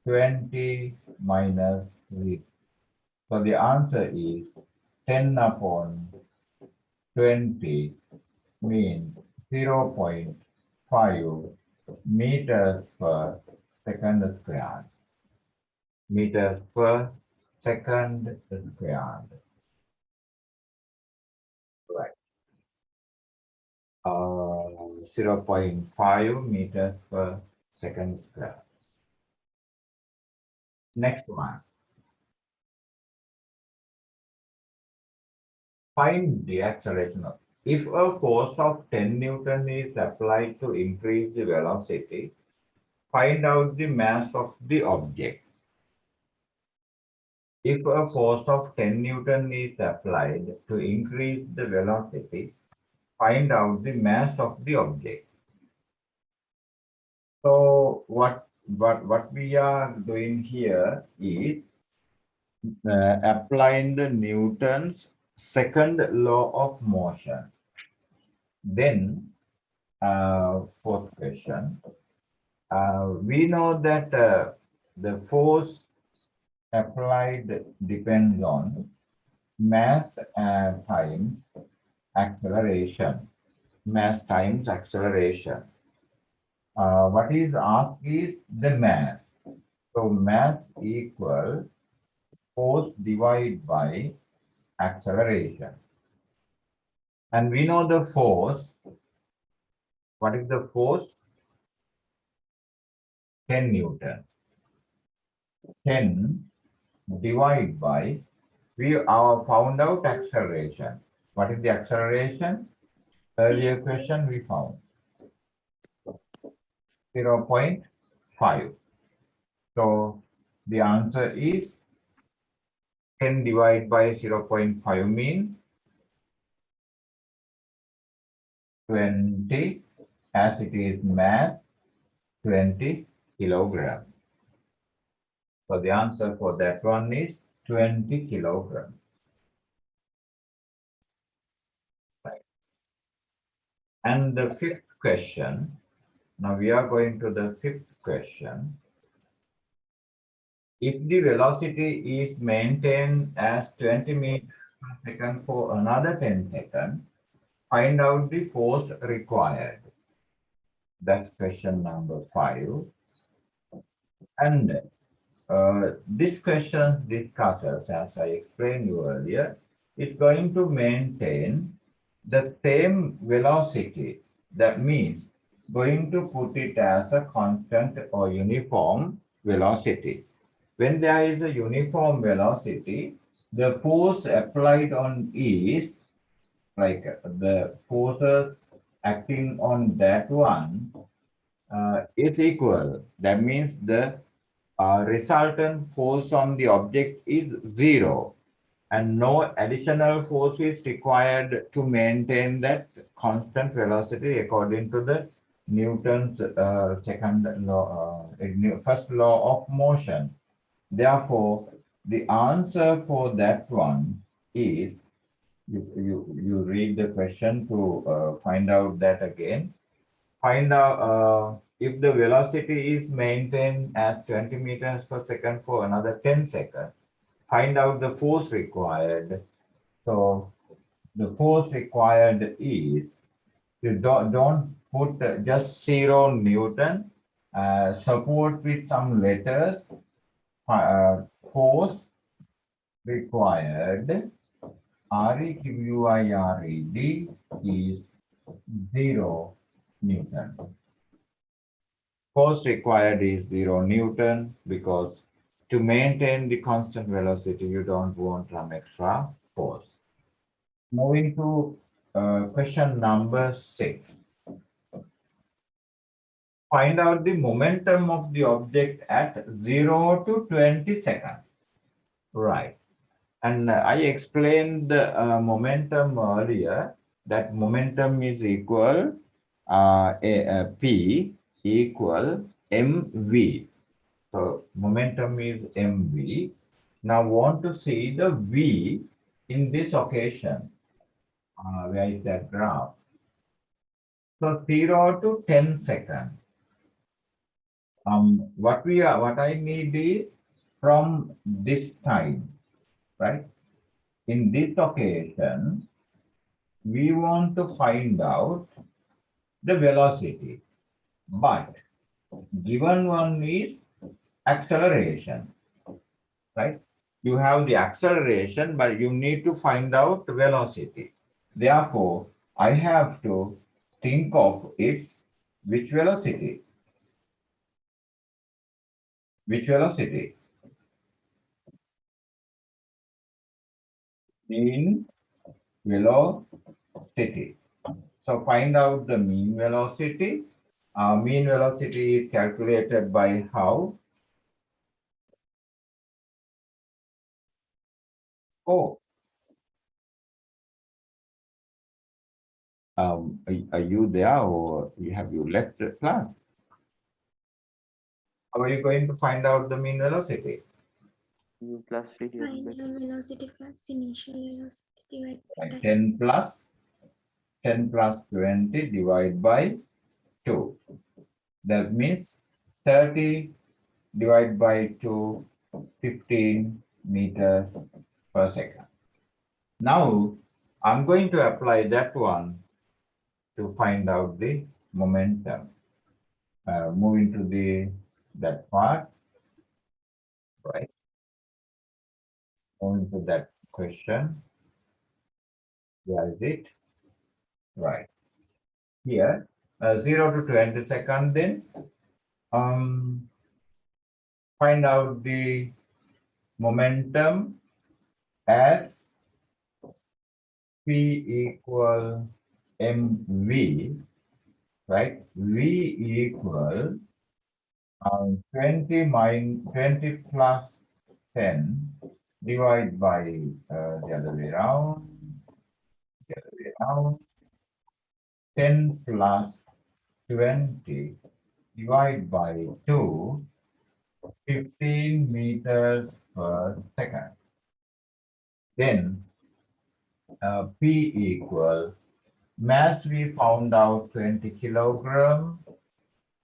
20 minus 3. So the answer is 10 upon 20 means 0.5 meters per second squared. Meters per second squared. Right. 0.5 meters per second squared. Next one. Find the acceleration of. If a force of 10 Newton is applied to increase the velocity, find out the mass of the object. If a force of 10 Newton is applied to increase the velocity, find out the mass of the object. So what we are doing here is applying the Newton's second law of motion. Then, fourth question, we know that the force applied depends on mass times acceleration. Mass times acceleration. What is asked is the mass. So mass equal force divided by acceleration. And we know the force. What is the force? 10 Newton. 10 divided by, we found out acceleration. What is the acceleration? Earlier question we found 0.5. So the answer is 10 divided by 0.5 means 20, as it is mass 20 kilogram. So the answer for that one is 20 kilogram. Right. And the fifth question, now we are going to the fifth question. If the velocity is maintained as 20 meters per second for another 10 seconds, find out the force required. That's question number 5. And this question discusses, as I explained you earlier, is going to maintain the same velocity. That means going to put it as a constant or uniform velocity. When there is a uniform velocity, the force applied on is like the forces acting on that one is equal. That means the resultant force on the object is 0 and no additional force is required to maintain that constant velocity according to the Newton's second law, first law of motion. Therefore, the answer for that one is, you read the question to find out that again. Find out if the velocity is maintained as 20 meters per second for another 10 seconds. Find out the force required. So the force required is, you don't put just 0 Newton, support with some letters. Force required, REQUIRED, is 0 Newton. Force required is 0 Newton because to maintain the constant velocity, you don't want some extra force. Moving to question number 6. Find out the momentum of the object at 0 to 20 seconds. Right. And I explained the momentum earlier, that momentum is equal P equal mv. So momentum is mv. Now want to see the v in this occasion. Where is that graph? So 0 to 10 seconds. what I need is from this time, right? In this occasion, we want to find out the velocity, but given one is acceleration, right? You have the acceleration, but you need to find out velocity. Therefore, I have to think of its which velocity, which velocity mean velocity. So find out the mean velocity. Mean velocity is calculated by how? Oh, are you there or have you left the class? How are you going to find out the mean velocity? U plus V divided by Final velocity plus initial velocity divided by Right, time. 10 plus 20 divided by 2. That means 30 divided by 2, 15 meters per second. Now, I'm going to apply that one to find out the momentum. Moving to that part, right? Moving to that question. Where is it? Right. Here, 0 to 20 second, then find out the momentum as P equal mv, right? V equal 20 plus 10 divided by the other way around, 10 plus 20 divided by 2, 15 meters per second. Then P equal mass we found out 20 kilogram,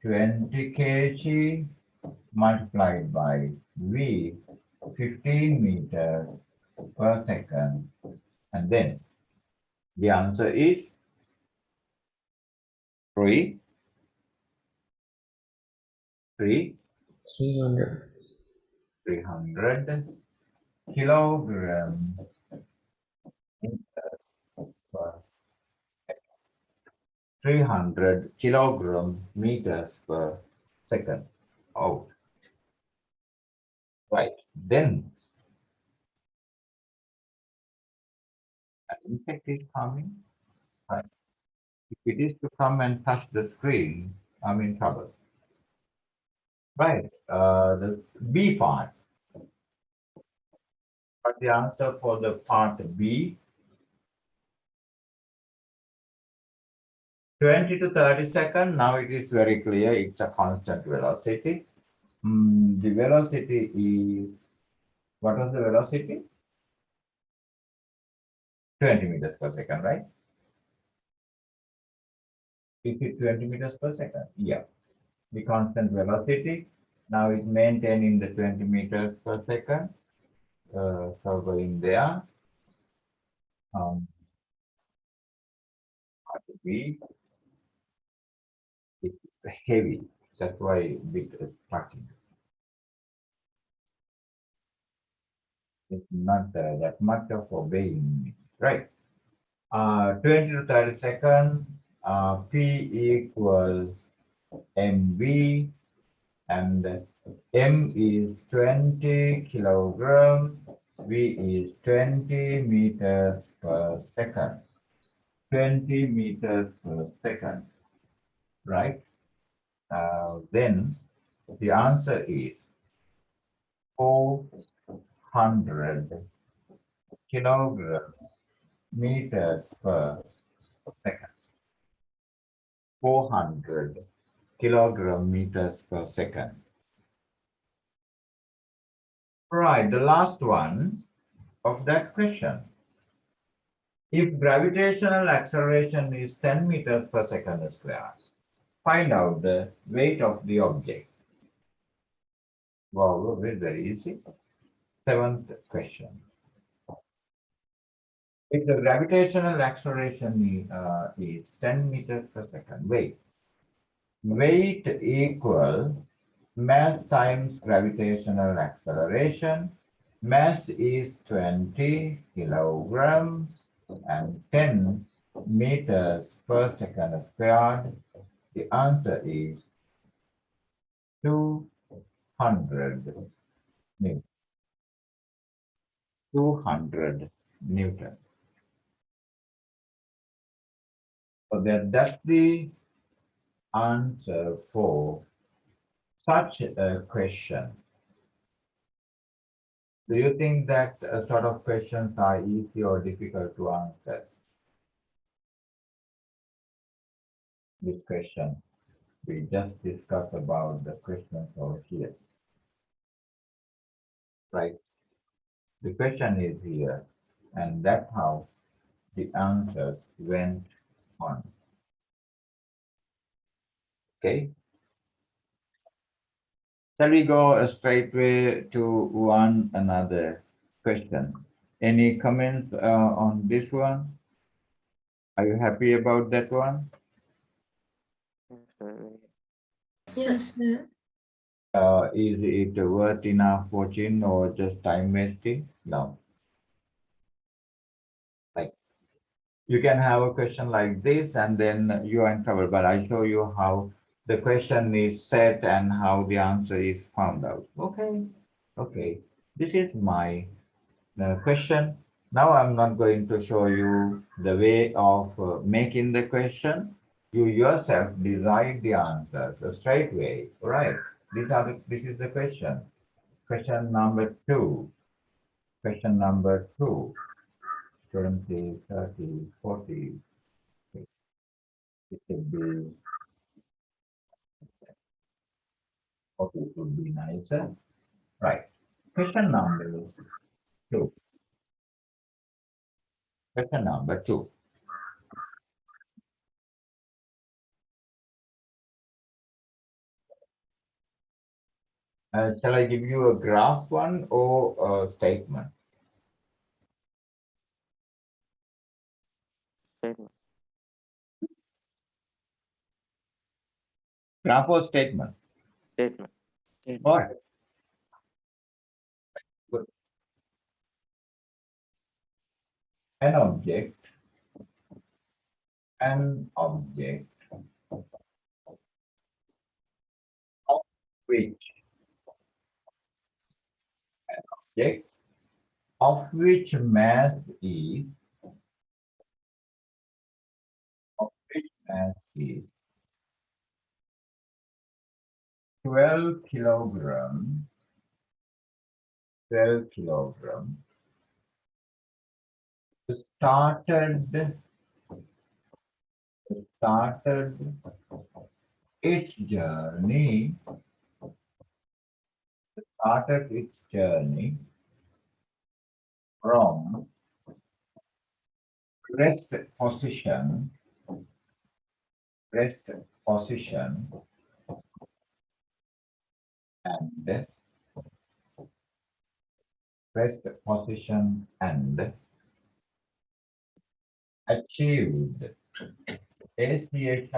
20 kg multiplied by V 15 meters per second, and then the answer is 3 300. 300 kilogram meters per 300 kilogram meters per second. Oh, right. Then an insect is coming. Right. If it is to come and touch the screen, I'm in trouble. Right. The B part. But the answer for the part B, 20 to 30 seconds. Now it is very clear. It's a constant velocity. The velocity is, what was the velocity? 20 meters per second, right? Is it 20 meters per second? Yeah. The constant velocity. Now it's maintained in the 20 meters per second. So going there. Part B, it's heavy. That's why bit tracking. It's not that much of obeying, right? 20 to 30 seconds, P equals mv, and m is 20 kilogram, v is 20 meters per second. 20 meters per second, right? Then the answer is 400 kilogram meters per second. 400 kilogram meters per second. Right, the last one of that question. If gravitational acceleration is 10 meters per second square, find out the weight of the object. Wow, very easy. Seventh question. If the gravitational acceleration is 10 meters per second, weight equal mass times gravitational acceleration. Mass is 20 kilograms and 10 meters per second squared. The answer is 200 Newton. 200 Newton. So that's the answer for such a question. Do you think that sort of questions are easy or difficult to answer? This question. We just discussed about the questions over here, right? The question is here, and that's how the answers went on. Okay, shall we go straight way to one another question? Any comments on this one? Are you happy about that one? Yes, sir. Yes, sir. Is it worth enough watching or just time wasting? No. Like you can have a question like this and then you are in trouble, but I show you how the question is set and how the answer is found out. Okay. Okay. This is my question. Now I'm not going to show you the way of making the question. You yourself decide the answers straight away. All right. This is the question. Question number two. Question number two. 20, 30, 40. It should be 40 would be nicer. Right. Question number two. Question number two. Shall I give you a graph one or a statement? Statement. Graph or statement? Statement. All right. Good. An object of which object of which mass is of which mass is 12 kilogram 12 kilogram started its journey from rest position rest position and rest position and achieved achieved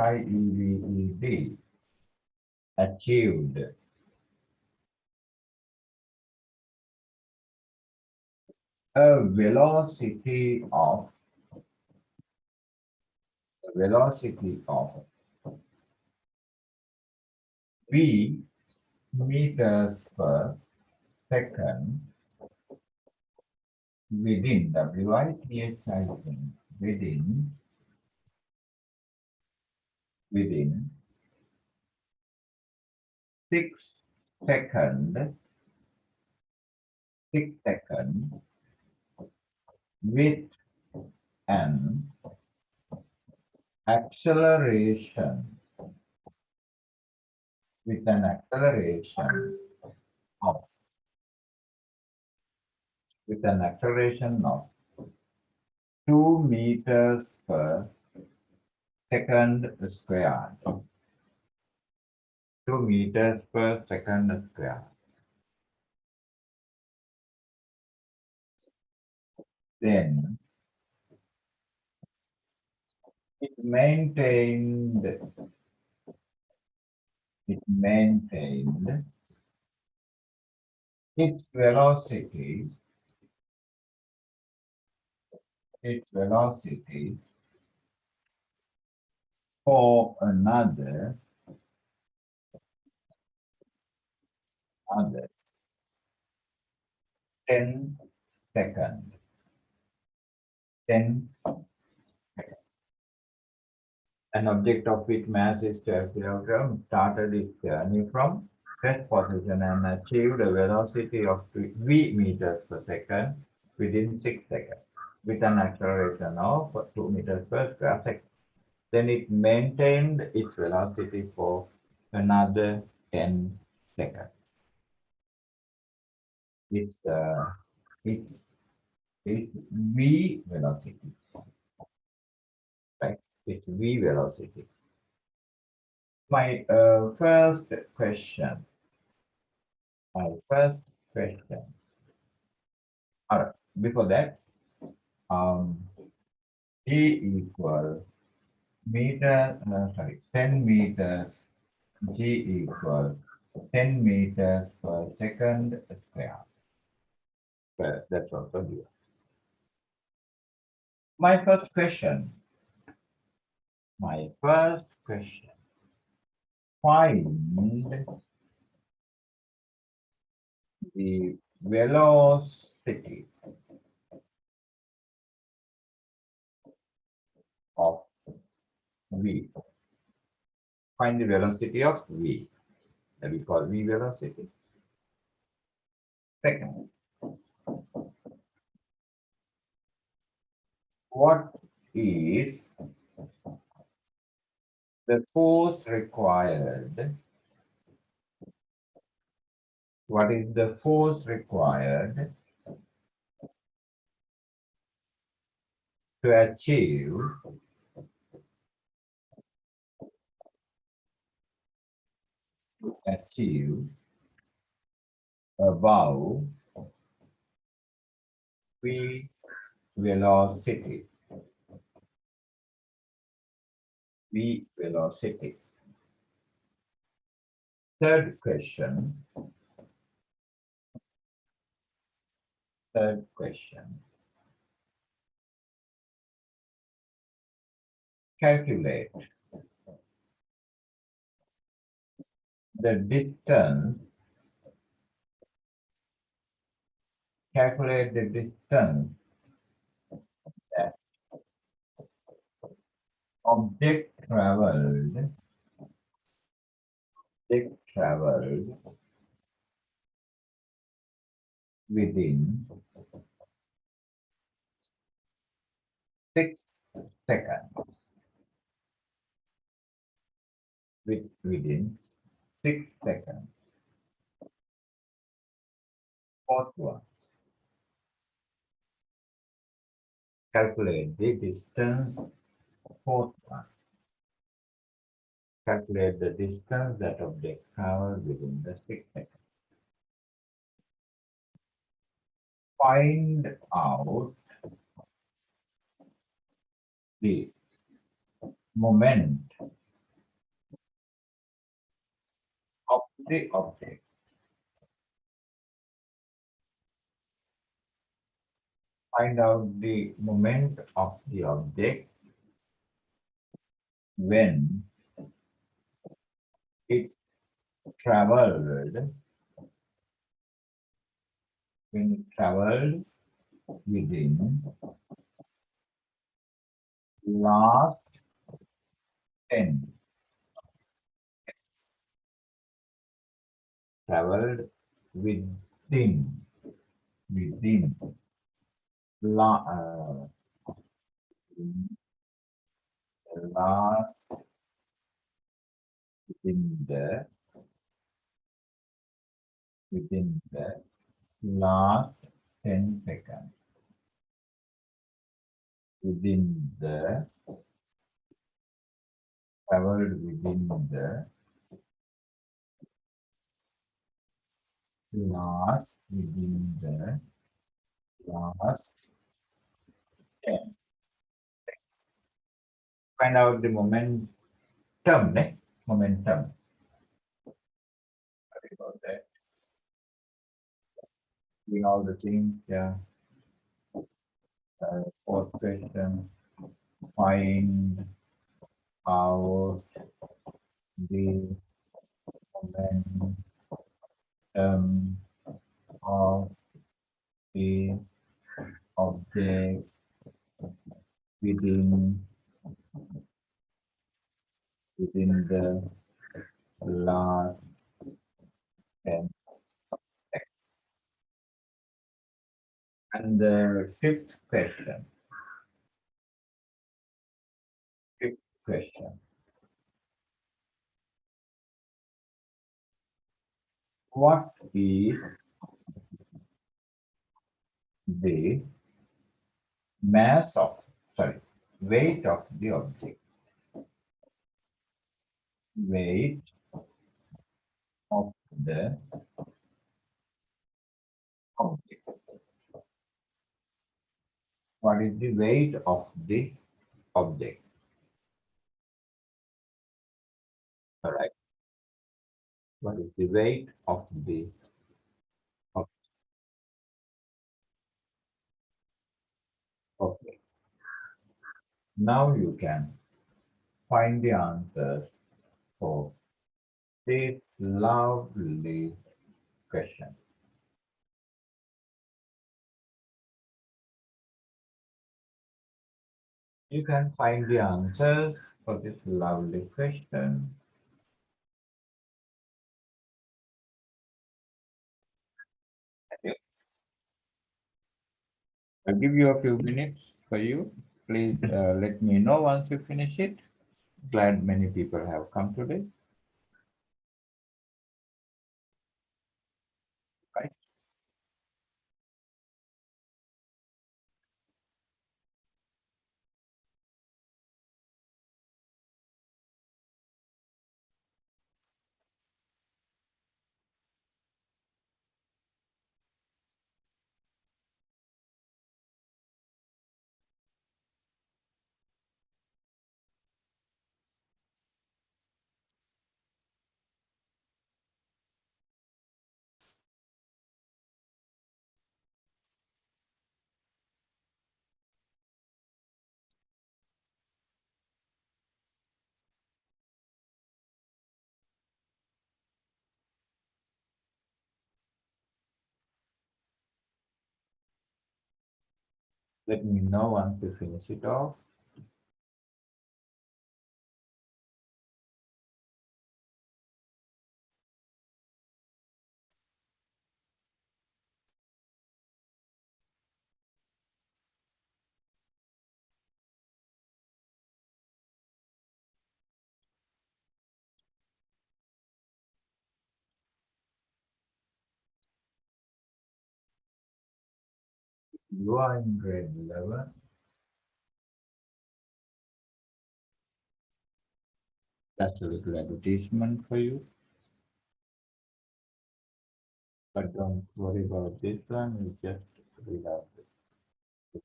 achieved a velocity of v meters per second within within 6 second 6 second with an acceleration acceleration of with an acceleration of 2 meters per second squared. 2 meters per second squared. then it maintained its velocity for another 10 seconds. 10. An object of its mass is 12 kilogram started its journey from rest position and achieved a velocity of v meters per second within 6 seconds with an acceleration of 2 meters per square second. Then it maintained its velocity for another 10 seconds. It's it's it's v velocity, right? It's v velocity. My first question. My first question. All right. Before that, um, G equal sorry, 10 meters. G equal 10 meters per second square. Well, that's also given. My first question. My first question. Find the velocity of V. Find the velocity of V. That we call V velocity. Second, what is the force required? What is the force required to achieve above V velocity? V velocity. Third question. Third question. Calculate the distance. Calculate the distance that object traveled within 6 seconds. Within 6 seconds. Fourth one. Calculate the distance. Fourth one. Calculate the distance that object traveled within the 6 seconds. Find out the moment of the object. Find out the moment of the object when it traveled within last 10 traveled within la, last within the last 10 seconds. Within the traveled within the last Find out the momentum, ne? Momentum. Sorry about that. Doing all the things, yeah. Fourth question. Find out the momentum of the object within the last 10 seconds. And the fifth question. What is the mass of, sorry, weight of the object? Weight of the object. What is the weight of the object? All right. What is the weight of the object? Now you can find the answers for this lovely question. You can find the answers for this lovely question. I'll give you a few minutes for you. Please let me know once you finish it. Glad many people have come today. Right? Let me know once you finish it off. You are in grade 11. That's a little advertisement for you. But don't worry about this one. You just read out the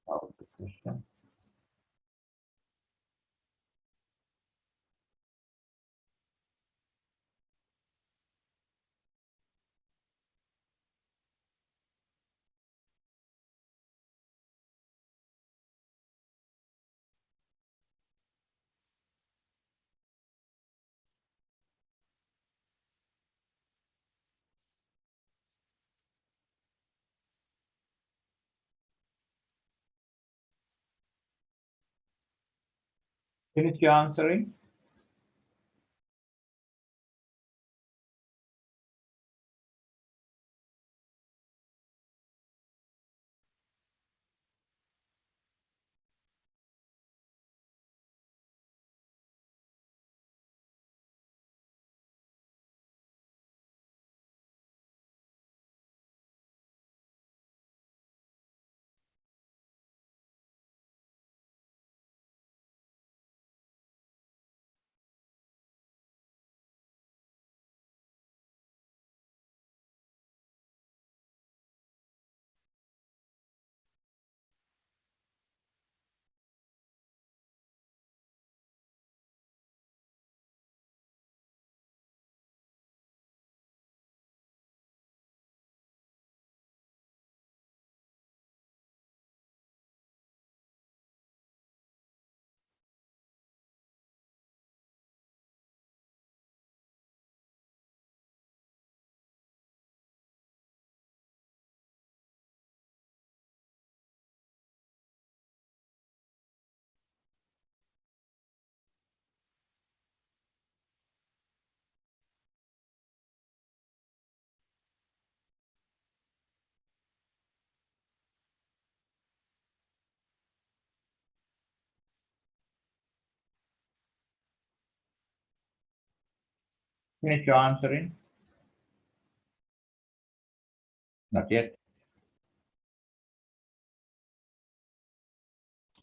question. Finish your answering. Finish your answering? Not yet.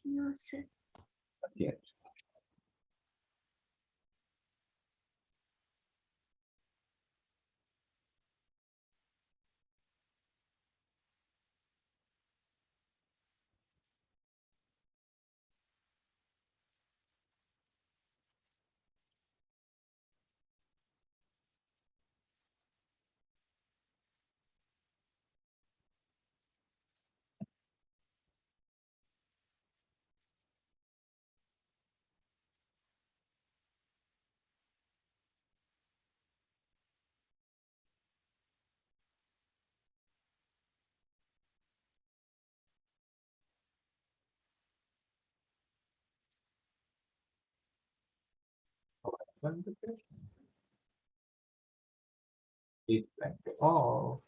No, sir. Not yet. What's the question? It's 24.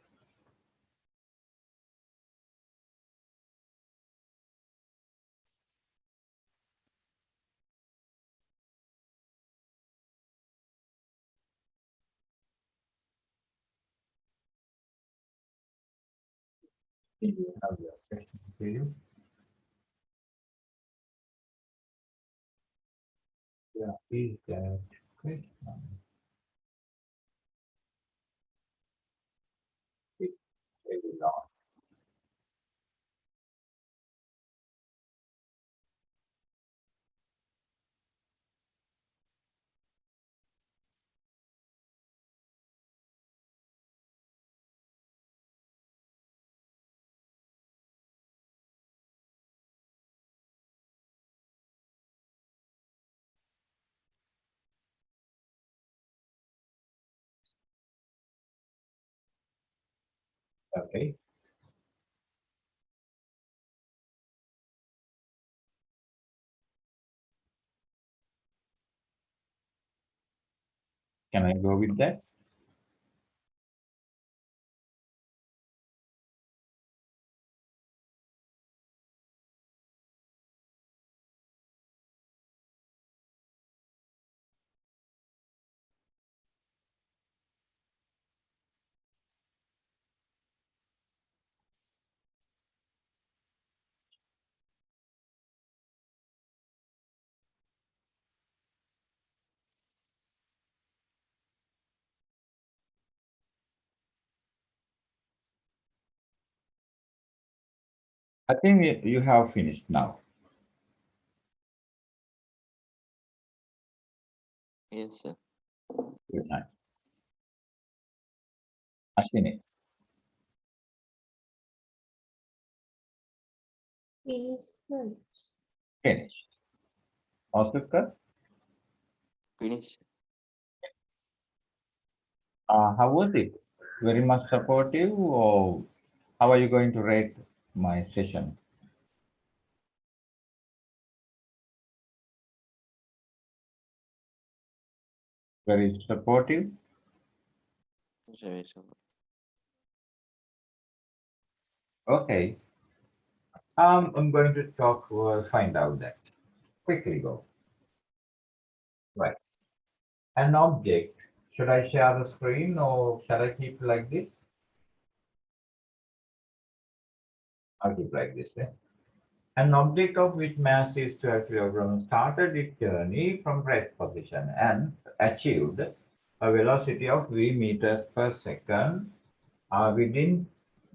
Do you have your question to you? Yeah, is that question? It's very long. Okay. Can I go with that? I think you have finished now. Yes, sir. Good night. Ashwini, Yes, sir. finished. Osukar, Finish. how was it? Very much supportive, or how are you going to rate my session? Very supportive. Sorry, sir. Okay. I'm going to talk, find out that. Quickly go. Right. An object. Should I share the screen or shall I keep like this? I'll keep like this. Eh? An object of which mass is 12 kilograms started its journey from rest position and achieved a velocity of v meters per second within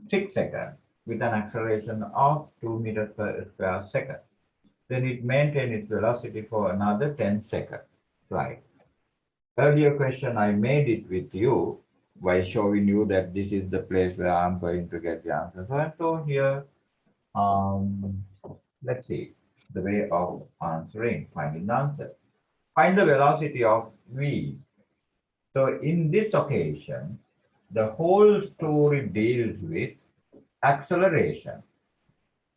6 seconds with an acceleration of 2 meters per square second. Then it maintained its velocity for another 10 seconds. Right. Earlier question, I made it with you by showing you that this is the place where I'm going to get the answer. So I told here, um, let's see the way of answering, finding the answer. Find the velocity of v. So in this occasion, the whole story deals with acceleration.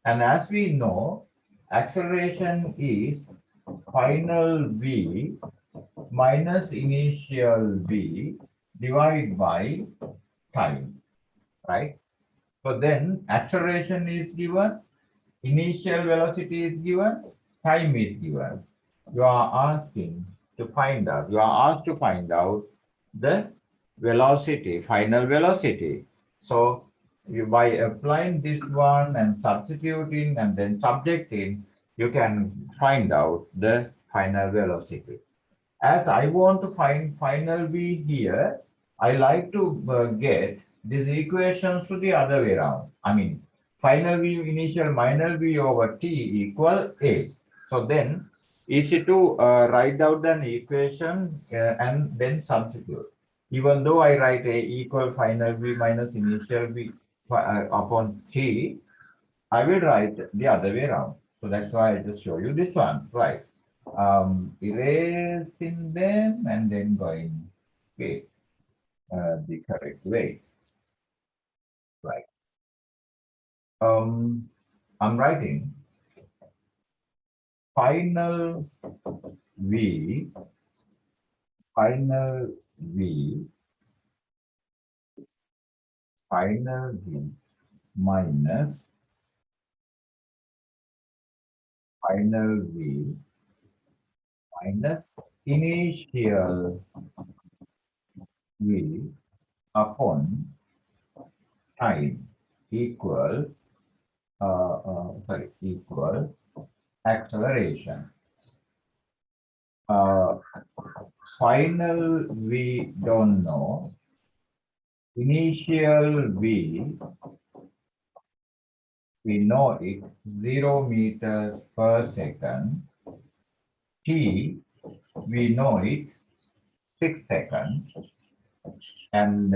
And as we know, acceleration is final v minus initial v divided by time, right? So then acceleration is given, initial velocity is given, time is given. You are asking to find out, you are asked to find out the velocity, final velocity. So you by applying this one and substituting and then subjecting, you can find out the final velocity. As I want to find final V here, I like to get these equations to the other way around. I mean, final V initial minor V over T equal A. So then easy to write out an equation and then substitute. Even though I write A equal final V minus initial V upon T, I will write the other way around. So that's why I just show you this one, right? Erasing them and then going with the correct way, right? I'm writing final V, final V, final V minus final V minus initial V upon time equal, equal acceleration. Final we don't know. Initial we know it 0 meters per second. T we know it 6 seconds. And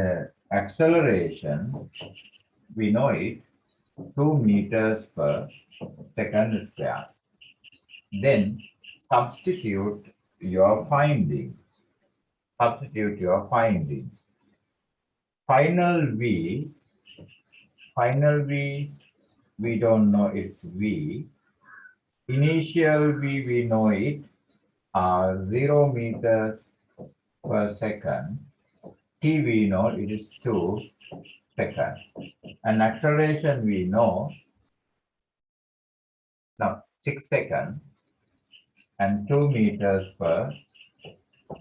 acceleration we know it 2 meters per second square. Then substitute your finding. Substitute your finding. Final V, we don't know it's V. Initial V, we know it, 0 meters per second. T, we know it is 2 seconds. And acceleration, we know, now 6 seconds and 2 meters per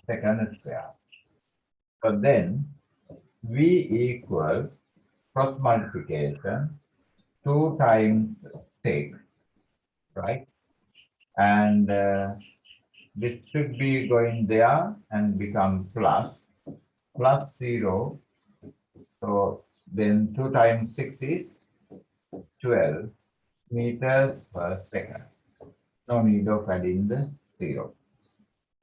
second square. So then, V equal cross multiplication 2 times 6, right? And this should be going there and become plus 0. So then 2 times 6 is 12 meters per second. No need of adding the 0.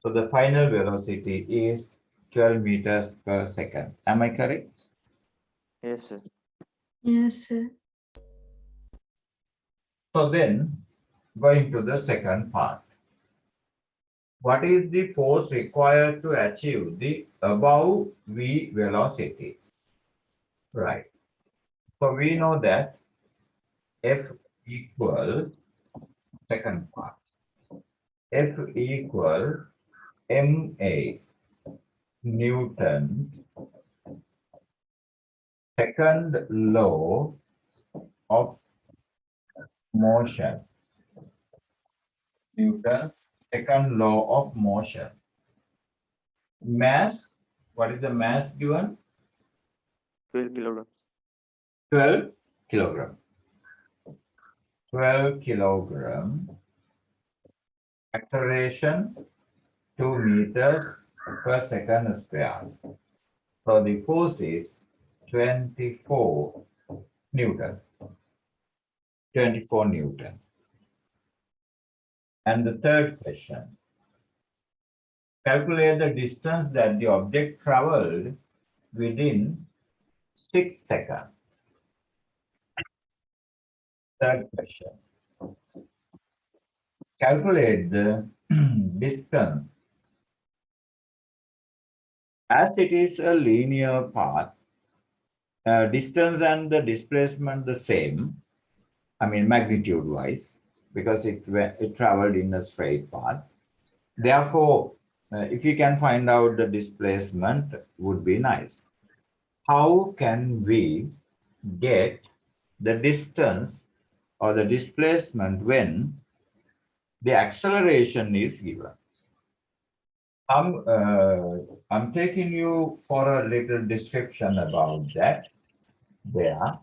So the final velocity is 12 meters per second. Am I correct? Yes, sir. Yes, sir. So then going to the second part. What is the force required to achieve the above V velocity? Right. So we know that F equal, second part, F equal MA Newton's second law of motion. Newton's second law of motion. Mass, what is the mass given? 12 kilograms. 12 kilogram. 12 kilogram. Acceleration 2 meters per second square. So the force is 24 Newton. 24 Newton. And the third question. Calculate the distance that the object traveled within 6 seconds. Third question. Calculate the distance. As it is a linear path, distance and the displacement the same, I mean magnitude wise, because it traveled in a straight path. Therefore, if you can find out the displacement, would be nice. How can we get the distance or the displacement when the acceleration is given? I'm taking you for a little description about that there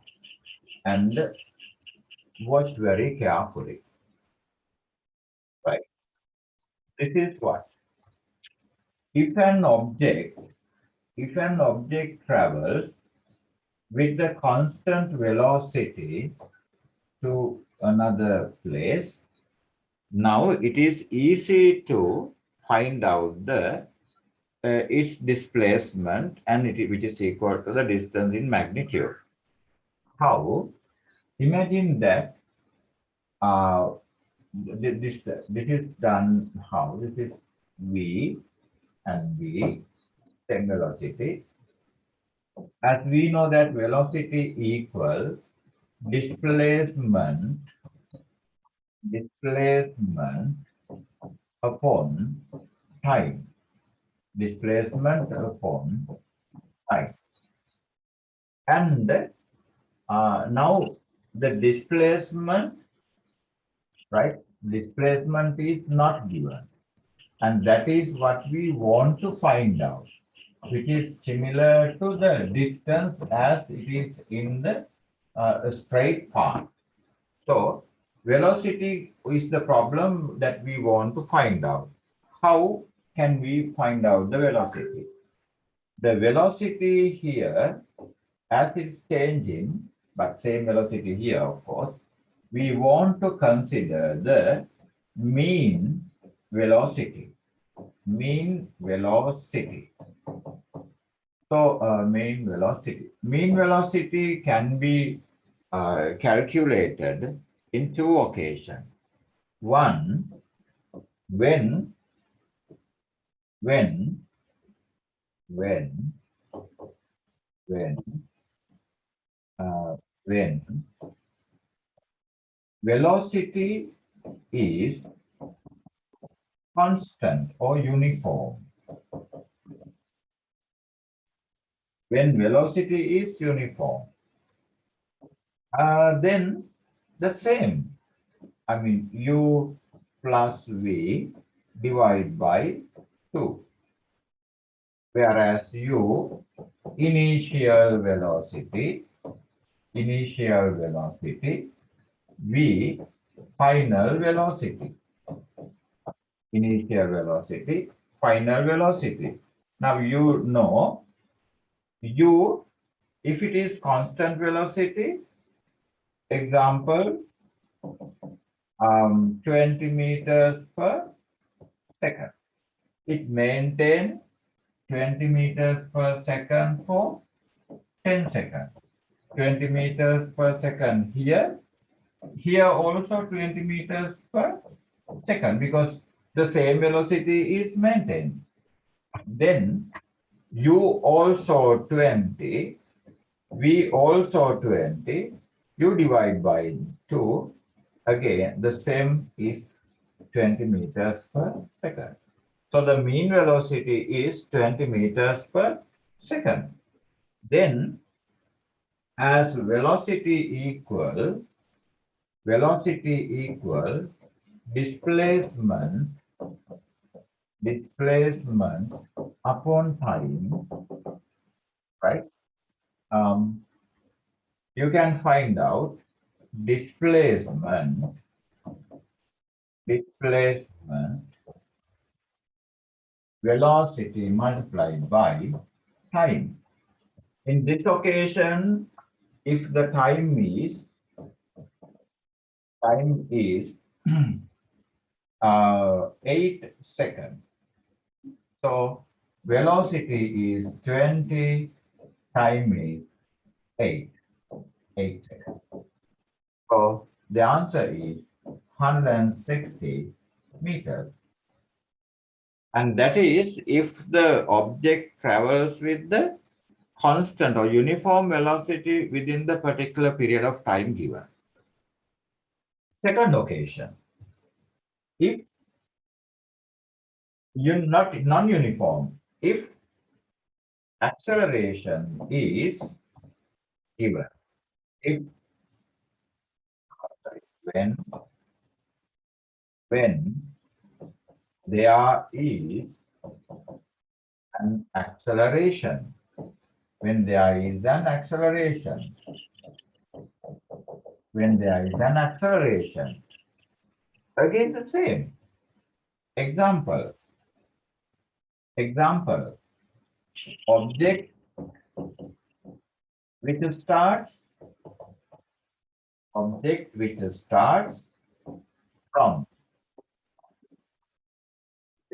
and watch very carefully. Right. This is what if an object travels with the constant velocity to another place, now it is easy to find out the its displacement and which is equal to the distance in magnitude. How? Imagine that uh, this is done how? This is v and v, same velocity. As we know that velocity equal displacement displacement upon time. Displacement upon time. And now the displacement, right? Displacement is not given. And that is what we want to find out, which is similar to the distance as it is in the straight path. So velocity is the problem that we want to find out. How can we find out the velocity? The velocity here, as it's changing, but same velocity here, of course, we want to consider the mean velocity. Mean velocity. So, Mean velocity can be calculated in two occasions. One, when when when when uh, when velocity is constant or uniform. When velocity is uniform, then the same. I mean, u plus v divided by 2. Whereas u, initial velocity, v, final velocity, initial velocity, final velocity. Now you know u, if it is constant velocity, example, 20 meters per second. It maintains 20 meters per second for 10 seconds. 20 meters per second here. Here also 20 meters per second because the same velocity is maintained. Then u also 20, v also 20, you divide by 2. Again, the same is 20 meters per second. So the mean velocity is 20 meters per second. Then as velocity equal displacement upon time, right? You can find out displacement velocity multiplied by time. In this occasion, if the time is 8 seconds, so velocity is 20, time is 8 seconds. So the answer is 160 meters. And that is if the object travels with the constant or uniform velocity within the particular period of time given. Second occasion, if you're not non-uniform, if acceleration is given, if when there is an acceleration. When there is an acceleration. When there is an acceleration. Again the same. Example. Example. Object which starts from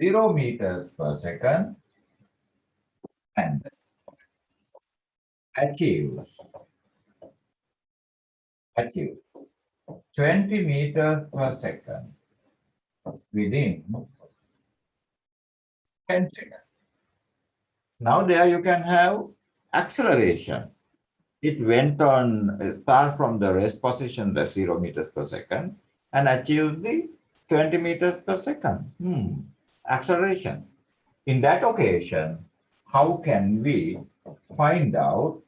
0 meters per second and achieves 20 meters per second within 10 seconds. Now there you can have acceleration. It went on, start from the rest position, the 0 meters per second, and achieve the 20 meters per second. Acceleration. In that occasion, how can we find out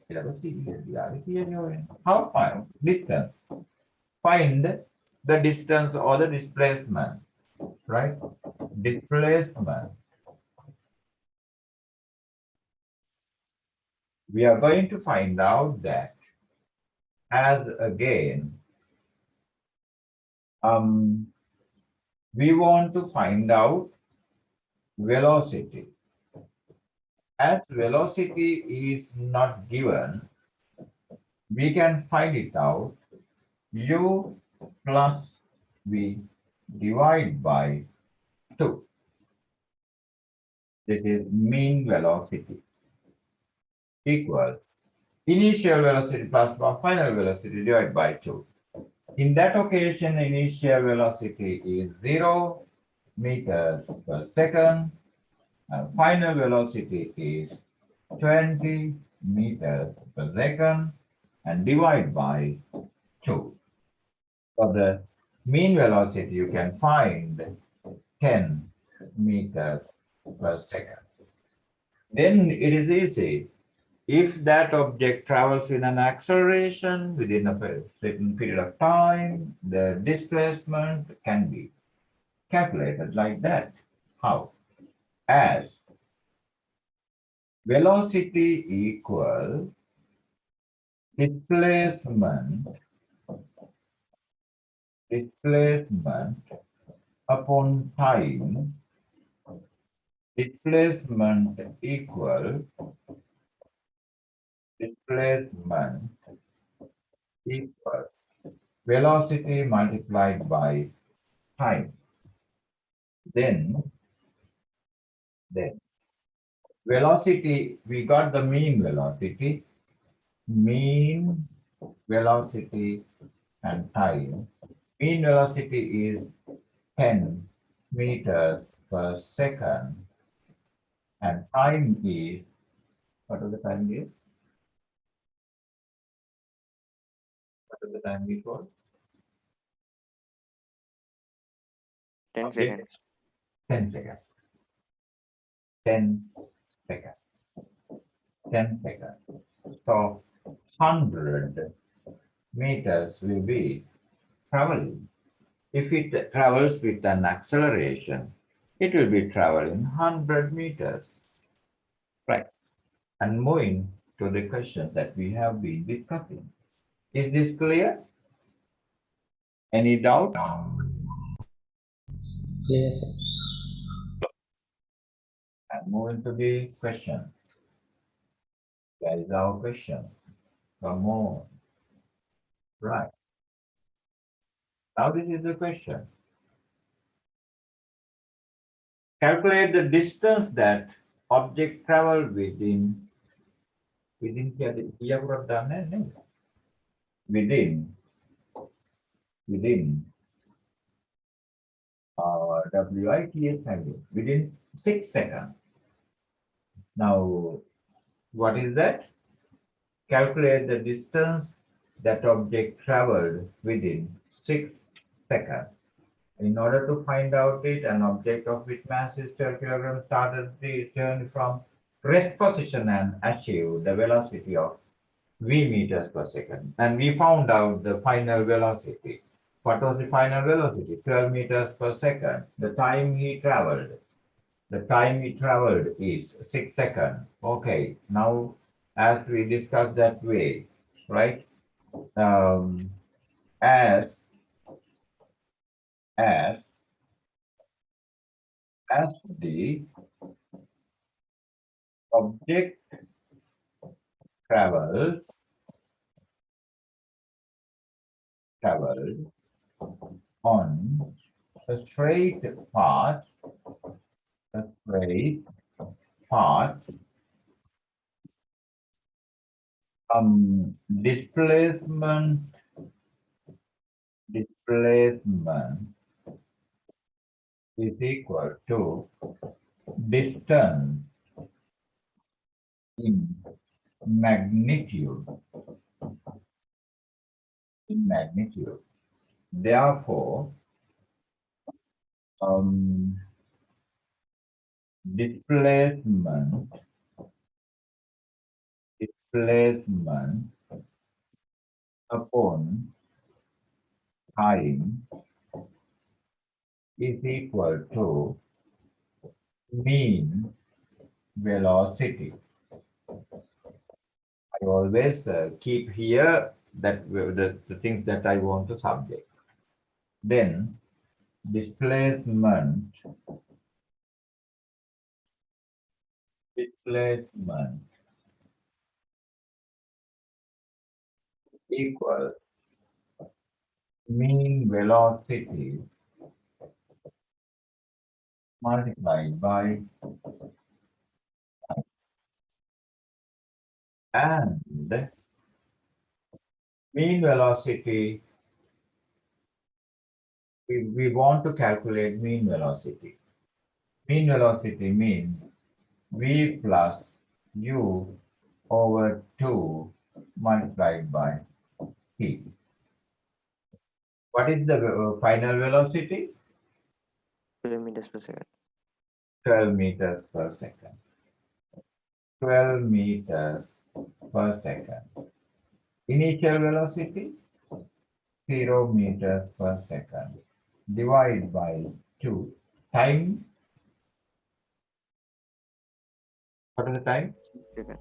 how find distance? Find the distance or the displacement, right? Displacement. We are going to find out that as again, we want to find out velocity. As velocity is not given, we can find it out u plus v divide by 2. This is mean velocity equals initial velocity plus final velocity divided by 2. In that occasion, initial velocity is 0 meters per second and final velocity is 20 meters per second and divide by 2. For the mean velocity, you can find 10 meters per second. Then it is easy. If that object travels with an acceleration within a certain period of time, the displacement can be calculated like that. How? As velocity equal displacement upon time, displacement equal velocity multiplied by time. Then velocity, we got the mean velocity and time. Mean velocity is 10 meters per second and time is, what is the time is? What is the time before? 10 seconds. 10 seconds. 10 seconds. 10 seconds. So 100 meters will be traveling. If it travels with an acceleration, it will be traveling 100 meters. Right. And moving to the question that we have been discussing. Is this clear? Any doubts? Yes, sir. And moving to the question. That is our question. Come on. Right. Now this is the question. Calculate the distance that object traveled within within within 6 seconds. Now, what is that? Calculate the distance that object traveled within 6 seconds. In order to find out it, an object of which mass is 12 kilograms started the journey from rest position and achieved the velocity of v meters per second. And we found out the final velocity. What was the final velocity? 12 meters per second. The time he traveled. The time it traveled is 6 seconds. Okay, now as we discussed that way, right? Um, as as as the object traveled on a straight path, a straight path, displacement displacement is equal to distance in magnitude magnitude. Therefore, um, displacement displacement upon time is equal to mean velocity. I always keep here that the things that I want to subject. Then displacement displacement equal mean velocity multiplied by and mean velocity. We want to calculate mean velocity. Mean velocity means v plus u over 2 multiplied by t. What is the final velocity? 12 meters per second. 12 meters per second. 12 meters per second. Initial velocity 0 meters per second. Divide by 2. Time. What is the time? 6 seconds.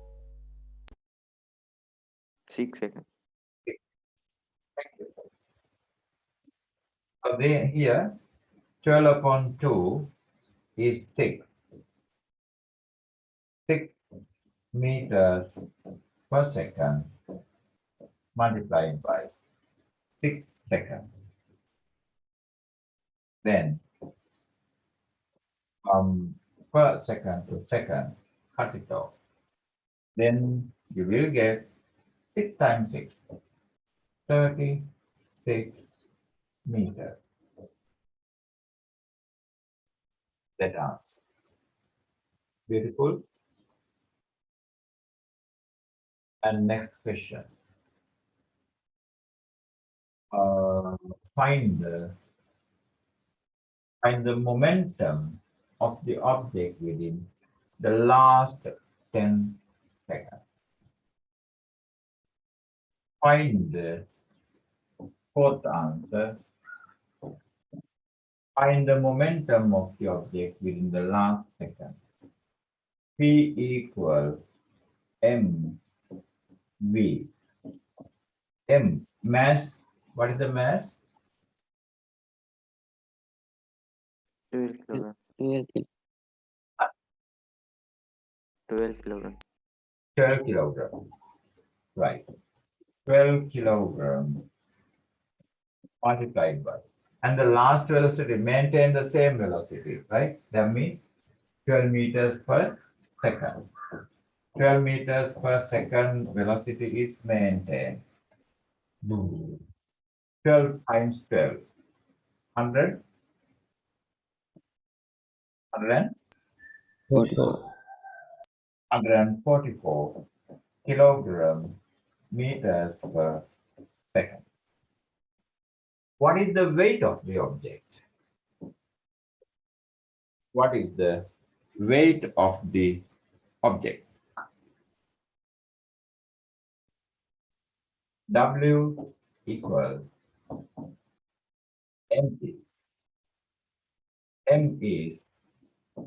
6 seconds. So here 12 upon 2 is 6. 6 meters per second multiplied by 6 seconds. Then per second to second, cut it off. Then you will get 6 times 6, 36 meters. That answer. Beautiful. And next question. Uh, find the momentum of the object within the last 10 seconds. Find the fourth answer. Find the momentum of the object within the last second. P equal m v. M mass. What is the mass? 12 kilogram. 12 kilogram. 12 kilogram. Right. 12 kilogram multiplied by. And the last velocity, maintain the same velocity, right? That means 12 meters per second. 12 meters per second velocity is maintained. 12 times 12. 100? 144 kilogram meters per second. What is the weight of the object? What is the weight of the object? W equal mc. M is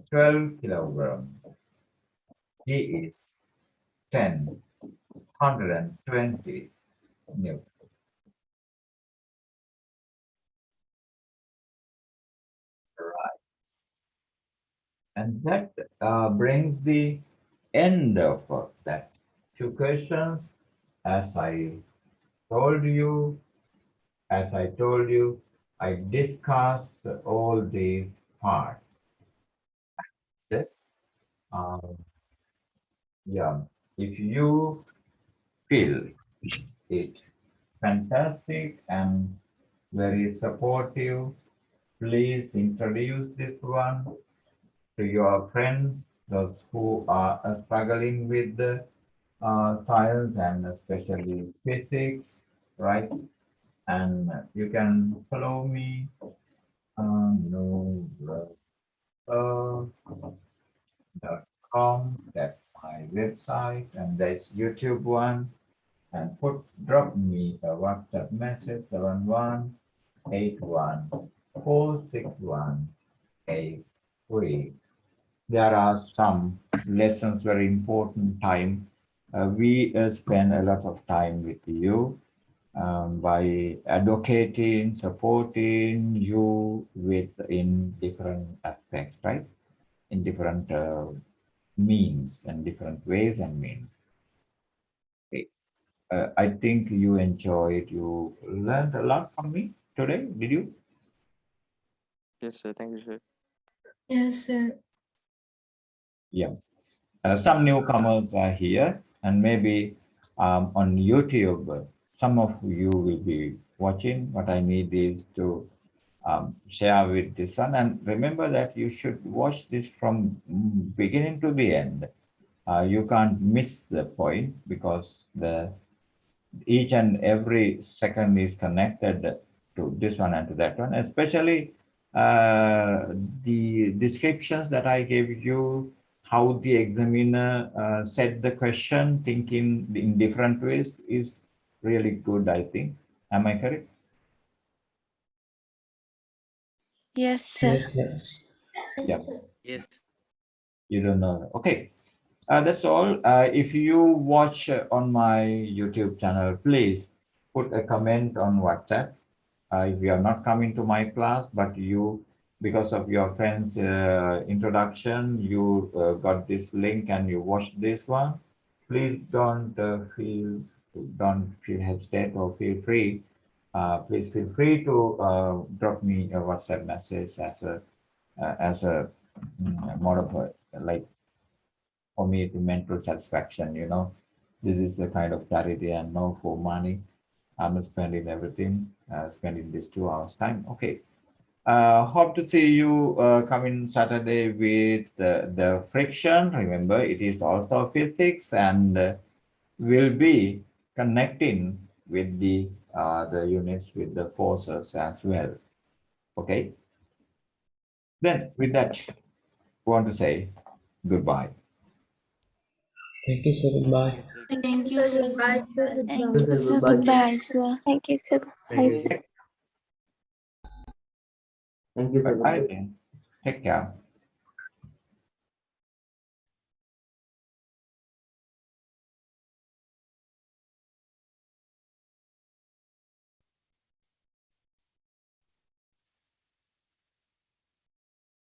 12 kilograms. He is 10, 120 Newton. Right. And that brings the end of that two questions. As I told you, as I told you, I discussed all these parts. That, um, yeah, if you feel it fantastic and very supportive, please introduce this one to your friends, those who are struggling with the science and especially physics, right? And you can follow me on com. That's my website, and there's YouTube one. And drop me a WhatsApp message 7181 461 83. There are some lessons very important time. We spend a lot of time with you by advocating, supporting you with in different aspects, right? In different means and different ways and means. Okay. I think you enjoyed, you learned a lot from me today, did you? Yes, sir. Thank you, sir. Yes, sir. Yeah. Some newcomers are here, and maybe on YouTube, some of you will be watching. What I need is to share with this one. And remember that you should watch this from beginning to the end. You can't miss the point because each and every second is connected to this one and to that one, especially the descriptions that I gave you, how the examiner said the question, thinking in different ways is really good, I think. Am I correct? Yes, sir. Yes, sir. Yeah, Yes. you don't know. Okay, that's all. If you watch on my YouTube channel, please put a comment on WhatsApp. If you are not coming to my class, but you, because of your friend's introduction, you got this link and you watched this one, please don't feel hesitate or feel free. Please feel free to drop me a WhatsApp message as a more of a like for me to mental satisfaction. This is the kind of charity and no for money. I'm spending everything, spending this 2 hours time. Okay. Hope to see you coming Saturday with the friction. Remember, it is also physics and will be connecting with the units with the forces as well. Okay. Then with that, I want to say goodbye. Thank you, sir. Goodbye. Thank you, sir. Goodbye, sir. Thank Goodbye. you, sir. Goodbye, sir. Thank you, sir. Thank you, sir. Thank you, sir. Bye bye Goodbye. then. Take care.